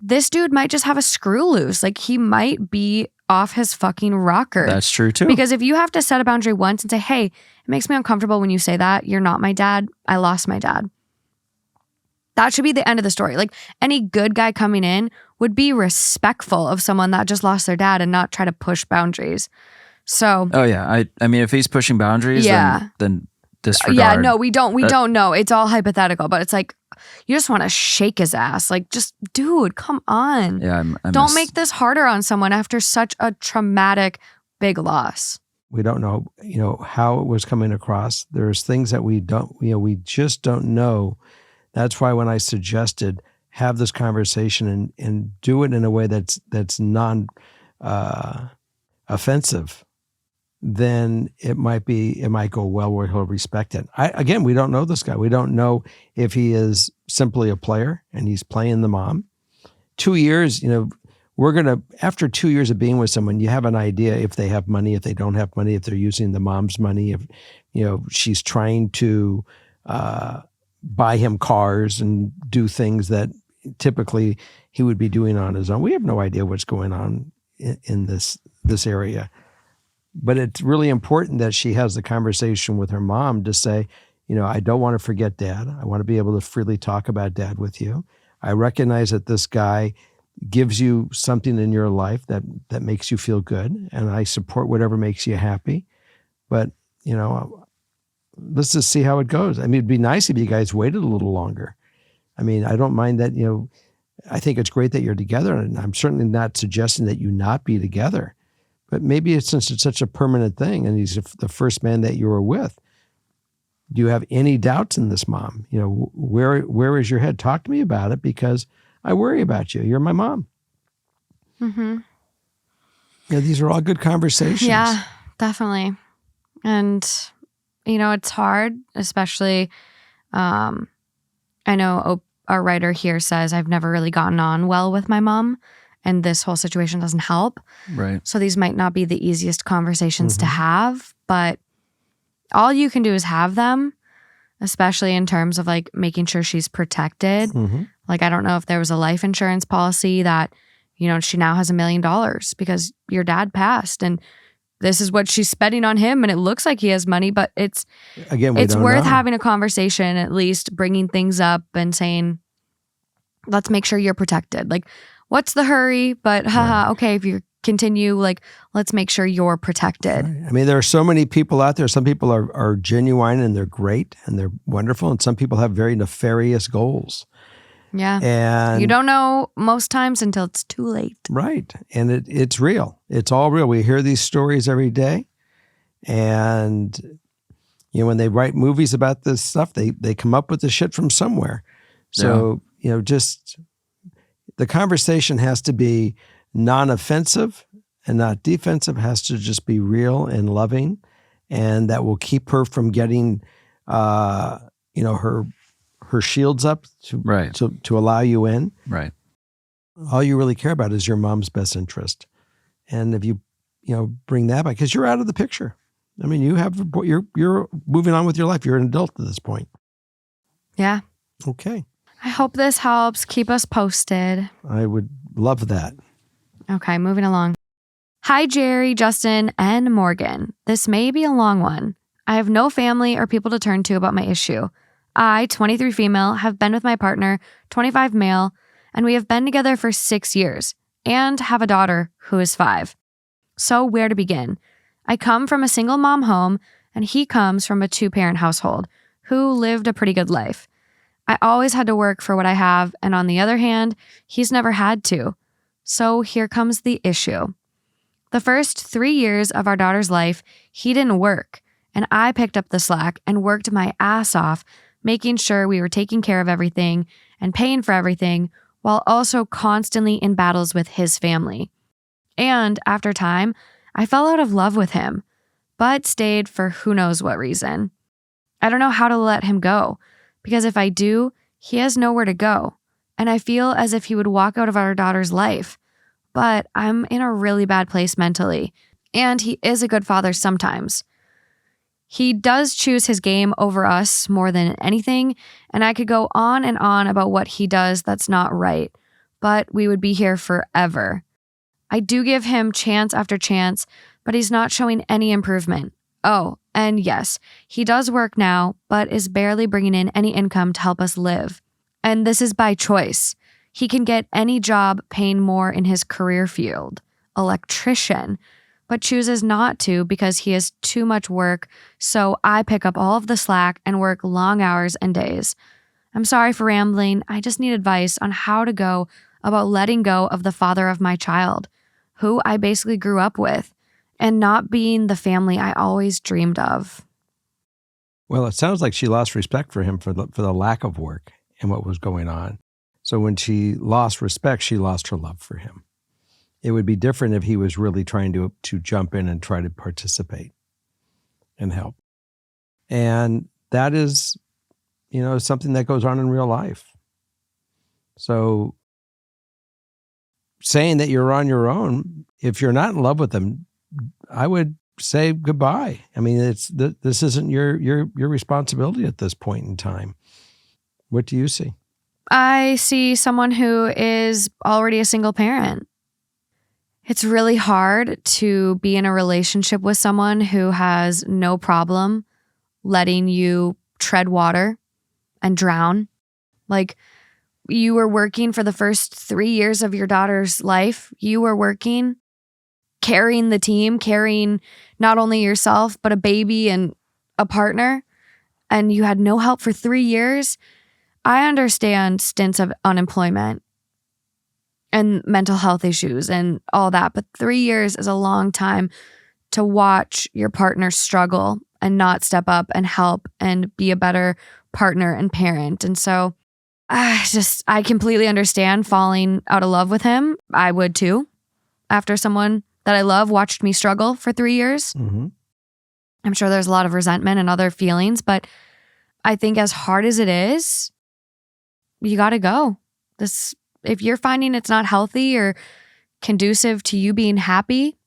this dude might just have a screw loose. Like, he might be off his fucking rocker. That's true too. Because if you have to set a boundary once and say, hey, it makes me uncomfortable when you say that, you're not my dad, I lost my dad. That should be the end of the story. Like, any good guy coming in would be respectful of someone that just lost their dad and not try to push boundaries. So, oh yeah, I mean, if he's pushing boundaries, then disregard. yeah, no, we don't know. It's all hypothetical, but it's like, you just want to shake his ass. Like, just, dude, come on. Yeah, don't make this harder on someone after such a traumatic big loss. We don't know, how it was coming across. There's things that we just don't know. That's why when I suggested have this conversation and do it in a way that's non offensive, then it might go well where he'll respect it. Again, we don't know this guy. We don't know if he is simply a player and he's playing the mom. 2 years, after 2 years of being with someone, you have an idea if they have money, if they don't have money, if they're using the mom's money, if, she's trying to, buy him cars and do things that typically he would be doing on his own. We have no idea what's going on in this area. But it's really important that she has the conversation with her mom to say, I don't want to forget dad. I want to be able to freely talk about dad with you. I recognize that this guy gives you something in your life that makes you feel good, and I support whatever makes you happy. But, let's just see how it goes. I mean, it'd be nice if you guys waited a little longer. I mean, I don't mind that, I think it's great that you're together, and I'm certainly not suggesting that you not be together. But maybe since it's such a permanent thing and he's the first man that you were with, do you have any doubts in this mom? Where is your head? Talk to me about it, because I worry about you. You're my mom. Mm-hmm. Yeah, these are all good conversations. Yeah, definitely. And, it's hard, especially, I know our writer here says I've never really gotten on well with my mom. and this whole situation doesn't help. Right. So these might not be the easiest conversations to have, but all you can do is have them, especially in terms of like making sure she's protected. Like, I don't know if there was a life insurance policy that, you know, she now has $1 million because your dad passed and this is what she's spending on him. And it looks like he has money, but it's worth having a conversation, at least bringing things up and saying, let's make sure you're protected. Like, what's the hurry? But okay, if you continue, like, let's make sure you're protected. Right. I mean, there are so many people out there. Some people are genuine and they're great and they're wonderful. And some people have very nefarious goals. Yeah. And you don't know most times until it's too late. Right. And it's real. It's all real. We hear these stories every day. And, you know, when they write movies about this stuff, they come up with the shit from somewhere. So, you know, just the conversation has to be non-offensive and not defensive. It has to just be real and loving. And that will keep her from getting, you know, her shields up to allow you in. Right. All you really care about is your mom's best interest. And if you bring that back, because you're out of the picture. I mean, you're moving on with your life. You're an adult at this point. Yeah. Okay. I hope this helps. Keep us posted. I would love that. Okay, moving along. Hi, Jerry, Justin, and Morgan. This may be a long one. I have no family or people to turn to about my issue. I, 23 female, have been with my partner, 25 male, and we have been together for 6 years and have a daughter who is 5. So where to begin? I come from a single mom home and he comes from a 2-parent household who lived a pretty good life. I always had to work for what I have, and on the other hand, he's never had to. So here comes the issue. The first 3 years of our daughter's life, he didn't work, and I picked up the slack and worked my ass off, making sure we were taking care of everything and paying for everything while also constantly in battles with his family. And after time, I fell out of love with him, but stayed for who knows what reason. I don't know how to let him go, because if I do, he has nowhere to go, and I feel as if he would walk out of our daughter's life. But I'm in a really bad place mentally, and he is a good father sometimes. He does choose his game over us more than anything, and I could go on and on about what he does that's not right, but we would be here forever. I do give him chance after chance, but he's not showing any improvement. Oh, and yes, he does work now, but is barely bringing in any income to help us live. And this is by choice. He can get any job paying more in his career field, electrician, but chooses not to because he has too much work, so I pick up all of the slack and work long hours and days. I'm sorry for rambling. I just need advice on how to go about letting go of the father of my child, who I basically grew up with, and not being the family I always dreamed of. Well, it sounds like she lost respect for him for the lack of work and what was going on. So when she lost respect, she lost her love for him. It would be different if he was really trying to jump in and try to participate and help. And that is, something that goes on in real life. So saying that you're on your own, if you're not in love with them, I would say goodbye. I mean, this isn't your responsibility at this point in time. What do you see? I see someone who is already a single parent. It's really hard to be in a relationship with someone who has no problem letting you tread water and drown. Like, you were working for the first 3 years of your daughter's life. You were working, carrying the team, carrying not only yourself, but a baby and a partner, and you had no help for 3 years. I understand stints of unemployment and mental health issues and all that, but 3 years is a long time to watch your partner struggle and not step up and help and be a better partner and parent. And so I completely understand falling out of love with him. I would too, after someone that I love watched me struggle for 3 years. Mm-hmm. I'm sure there's a lot of resentment and other feelings, but I think as hard as it is, you got to go. If you're finding it's not healthy or conducive to you being happy,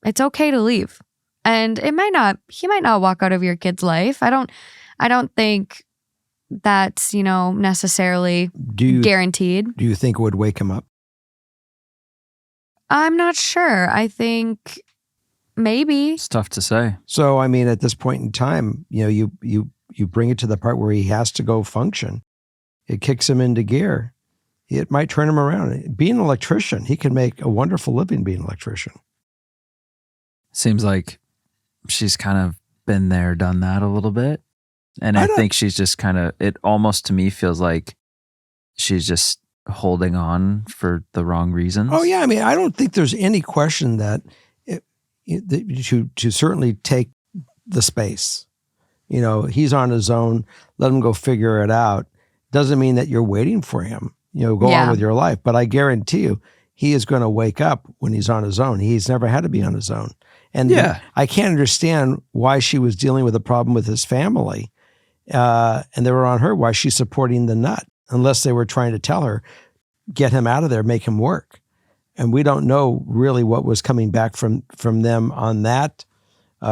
it's okay to leave. And he might not walk out of your kid's life. I don't think that's, necessarily guaranteed. Do you think it would wake him up? I'm not sure. I think maybe. It's tough to say. So, I mean, at this point in time, you bring it to the part where he has to go function. It kicks him into gear. It might turn him around. Being an electrician, he can make a wonderful living being an electrician. Seems like she's kind of been there, done that a little bit. And I think she's just it almost to me feels like she's just holding on for the wrong reasons. Oh, yeah. I mean, I don't think there's any question that to certainly take the space. He's on his own. Let him go figure it out. Doesn't mean that you're waiting for him. Go on with your life. But I guarantee you, he is going to wake up when he's on his own. He's never had to be on his own. And I can't understand why she was dealing with a problem with his family. And they were on her. Why she's supporting the nut, unless they were trying to tell her, get him out of there, make him work. And we don't know really what was coming back from them on that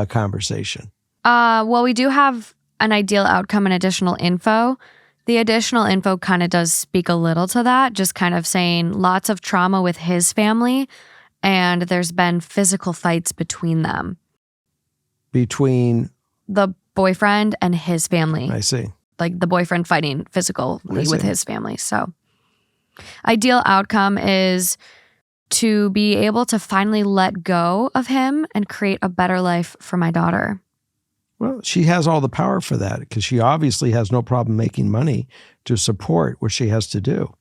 conversation. Well, we do have an ideal outcome and additional info. The additional info kind of does speak a little to that, just kind of saying lots of trauma with his family, and there's been physical fights between them. Between? The boyfriend and his family. I see. Like the boyfriend fighting physically with his family. So ideal outcome is to be able to finally let go of him and create a better life for my daughter. Well, she has all the power for that because she obviously has no problem making money to support what she has to do.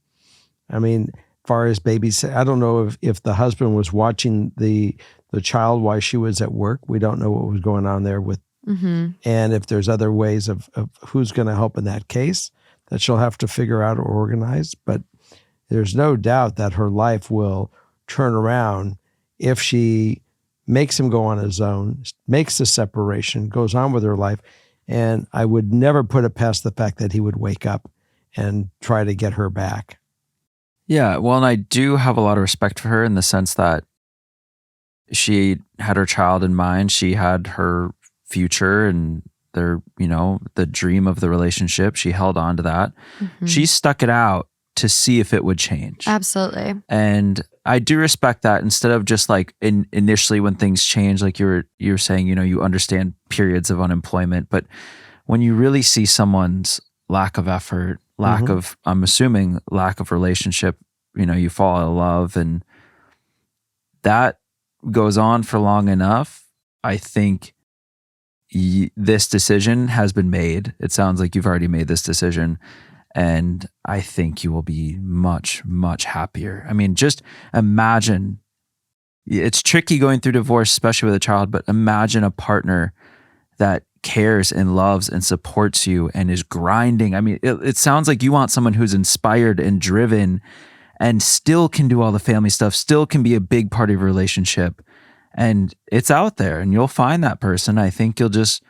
I mean, as far as babies, I don't know if the husband was watching the child while she was at work. We don't know what was going on there with, and if there's other ways of who's going to help in that case that she'll have to figure out or organize. But there's no doubt that her life will turn around if she makes him go on his own, makes the separation, goes on with her life. And I would never put it past the fact that he would wake up and try to get her back. Yeah, well, and I do have a lot of respect for her in the sense that she had her child in mind. She had her future and the dream of the relationship. She held on to that. She stuck it out to see if it would change. Absolutely. And I do respect that instead of just like initially when things change, like you were saying, you understand periods of unemployment, but when you really see someone's lack of effort, lack of, I'm assuming lack of relationship, you fall out of love and that goes on for long enough. I think this decision has been made. It sounds like you've already made this decision. And I think you will be much, much happier. I mean, just imagine, it's tricky going through divorce, especially with a child, but imagine a partner that cares and loves and supports you and is grinding. I mean, it sounds like you want someone who's inspired and driven and still can do all the family stuff, still can be a big part of your relationship. And it's out there and you'll find that person. I think you'll just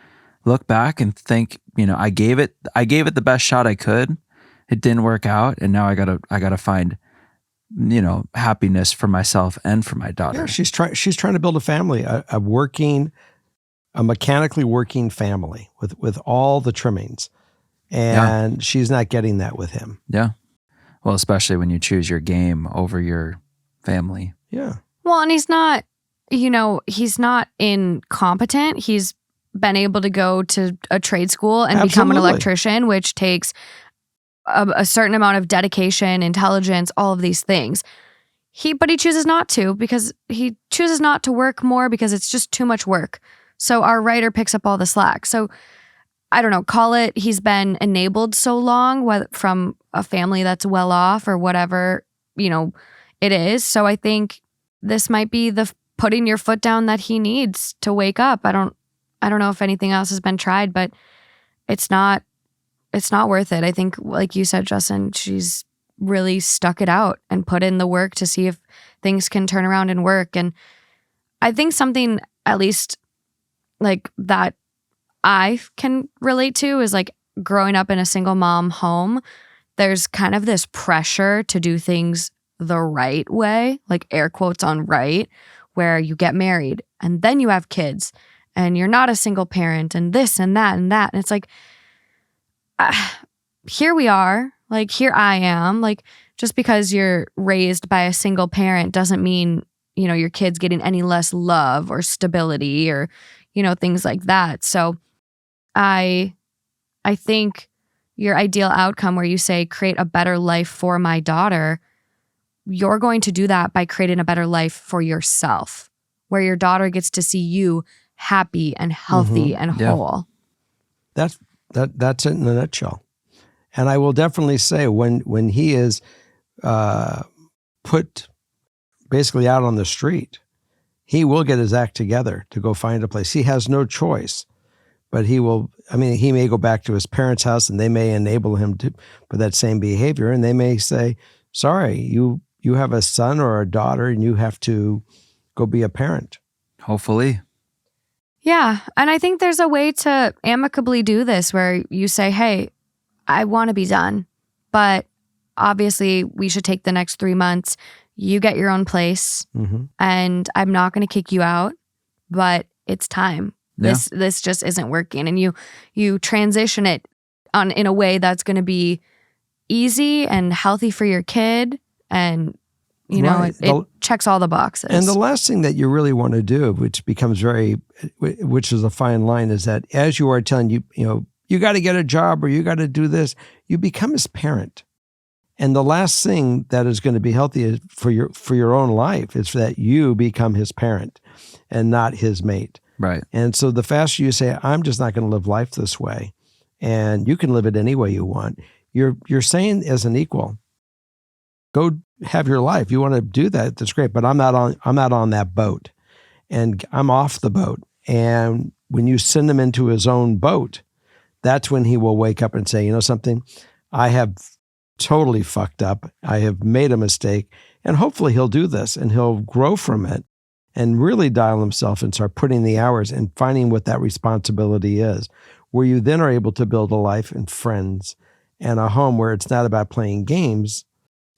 look back and think, I gave it the best shot I could. It didn't work out, and now I gotta find, happiness for myself and for my daughter. Yeah, she's trying to build a family, a mechanically working family with all the trimmings, and she's not getting that with him. Yeah, well, especially when you choose your game over your family. Yeah. Well, and he's not, he's not incompetent. He's been able to go to a trade school and become an electrician, which takes a certain amount of dedication, intelligence, all of these things. But he chooses not to because he chooses not to work more because it's just too much work. So our writer picks up all the slack. So I don't know, call it he's been enabled so long from a family that's well off or whatever, it is. So I think this might be the putting your foot down that he needs to wake up. I don't know if anything else has been tried, but it's not worth it. I think, like you said, Justin, she's really stuck it out and put in the work to see if things can turn around and work. And I think something, at least like that I can relate to, is like growing up in a single mom home. There's kind of this pressure to do things the right way, like air quotes on right, where you get married and then you have kids and you're not a single parent and this and that and that. And it's like, here we are, like here I am, like just because you're raised by a single parent doesn't mean, you know, your kid's getting any less love or stability or, you know, things like that. So I think your ideal outcome where you say create a better life for my daughter, you're going to do that by creating a better life for yourself, where your daughter gets to see you happy and healthy and whole. That's it in a nutshell. And I will definitely say when he is put basically out on the street, he will get his act together to go find a place. He has no choice, but he will. I mean, he may go back to his parents' house and they may enable him for that same behavior. And they may say, sorry, you have a son or a daughter and you have to go be a parent. Hopefully. Yeah. And I think there's a way to amicably do this where you say, hey, I want to be done, but obviously we should take the next 3 months. You get your own place and I'm not going to kick you out, but it's time. Yeah. This just isn't working. And you transition it in a way that's going to be easy and healthy for your kid. And, you know, it checks all the boxes. And the last thing that you really want to do, which is a fine line, is that as you are telling you know, you got to get a job or you got to do this, you become his parent. And the last thing that is going to be healthy for your own life is that you become his parent and not his mate. Right. And so the faster you say, I'm just not going to live life this way, and you can live it any way you want, you're saying as an equal, go have your life. You want to do that, that's great, but I'm not on that boat, and I'm off the boat. And when you send him into his own boat, that's when he will wake up and say, you know something, I have totally fucked up. I have made a mistake. And hopefully he'll do this and he'll grow from it and really dial himself and start putting the hours and finding what that responsibility is, where you then are able to build a life and friends and a home where it's not about playing games,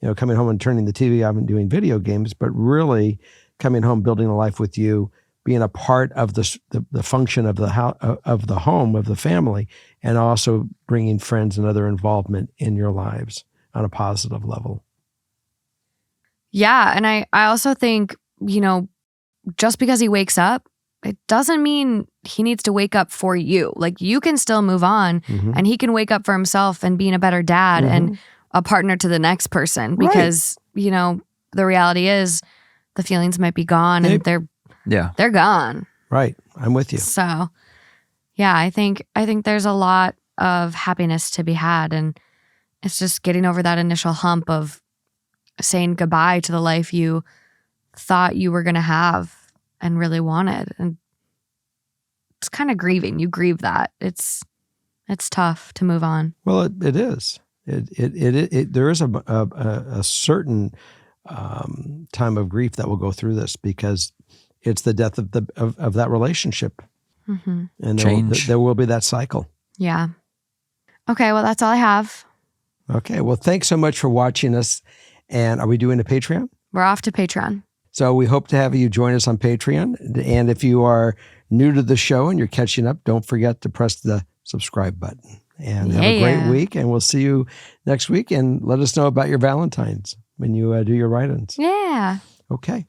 you know, coming home and turning the TV off and doing video games, but really coming home, building a life with you, being a part of the function of the house, of the home, of the family, and also bringing friends and other involvement in your lives on a positive level. Yeah. And I also think, you know, just because he wakes up, it doesn't mean he needs to wake up for you. Like you can still move on and he can wake up for himself and being a better dad and a partner to the next person because, you know, the reality is the feelings might be gone and they're gone. Right. I'm with you. So yeah, I think there's a lot of happiness to be had, and it's just getting over that initial hump of saying goodbye to the life you thought you were going to have and really wanted. And it's kind of grieving. You grieve that. It's tough to move on. Well, it is. There is a certain time of grief that will go through this because it's the death of that relationship. And there will be that cycle. Yeah. Okay. Well, that's all I have. Okay. Well, thanks so much for watching us. And are we doing a Patreon? We're off to Patreon. So we hope to have you join us on Patreon. And if you are new to the show and you're catching up, don't forget to press the subscribe button. And have a great week. And we'll see you next week. And let us know about your Valentines when you do your write-ins. Yeah. Okay.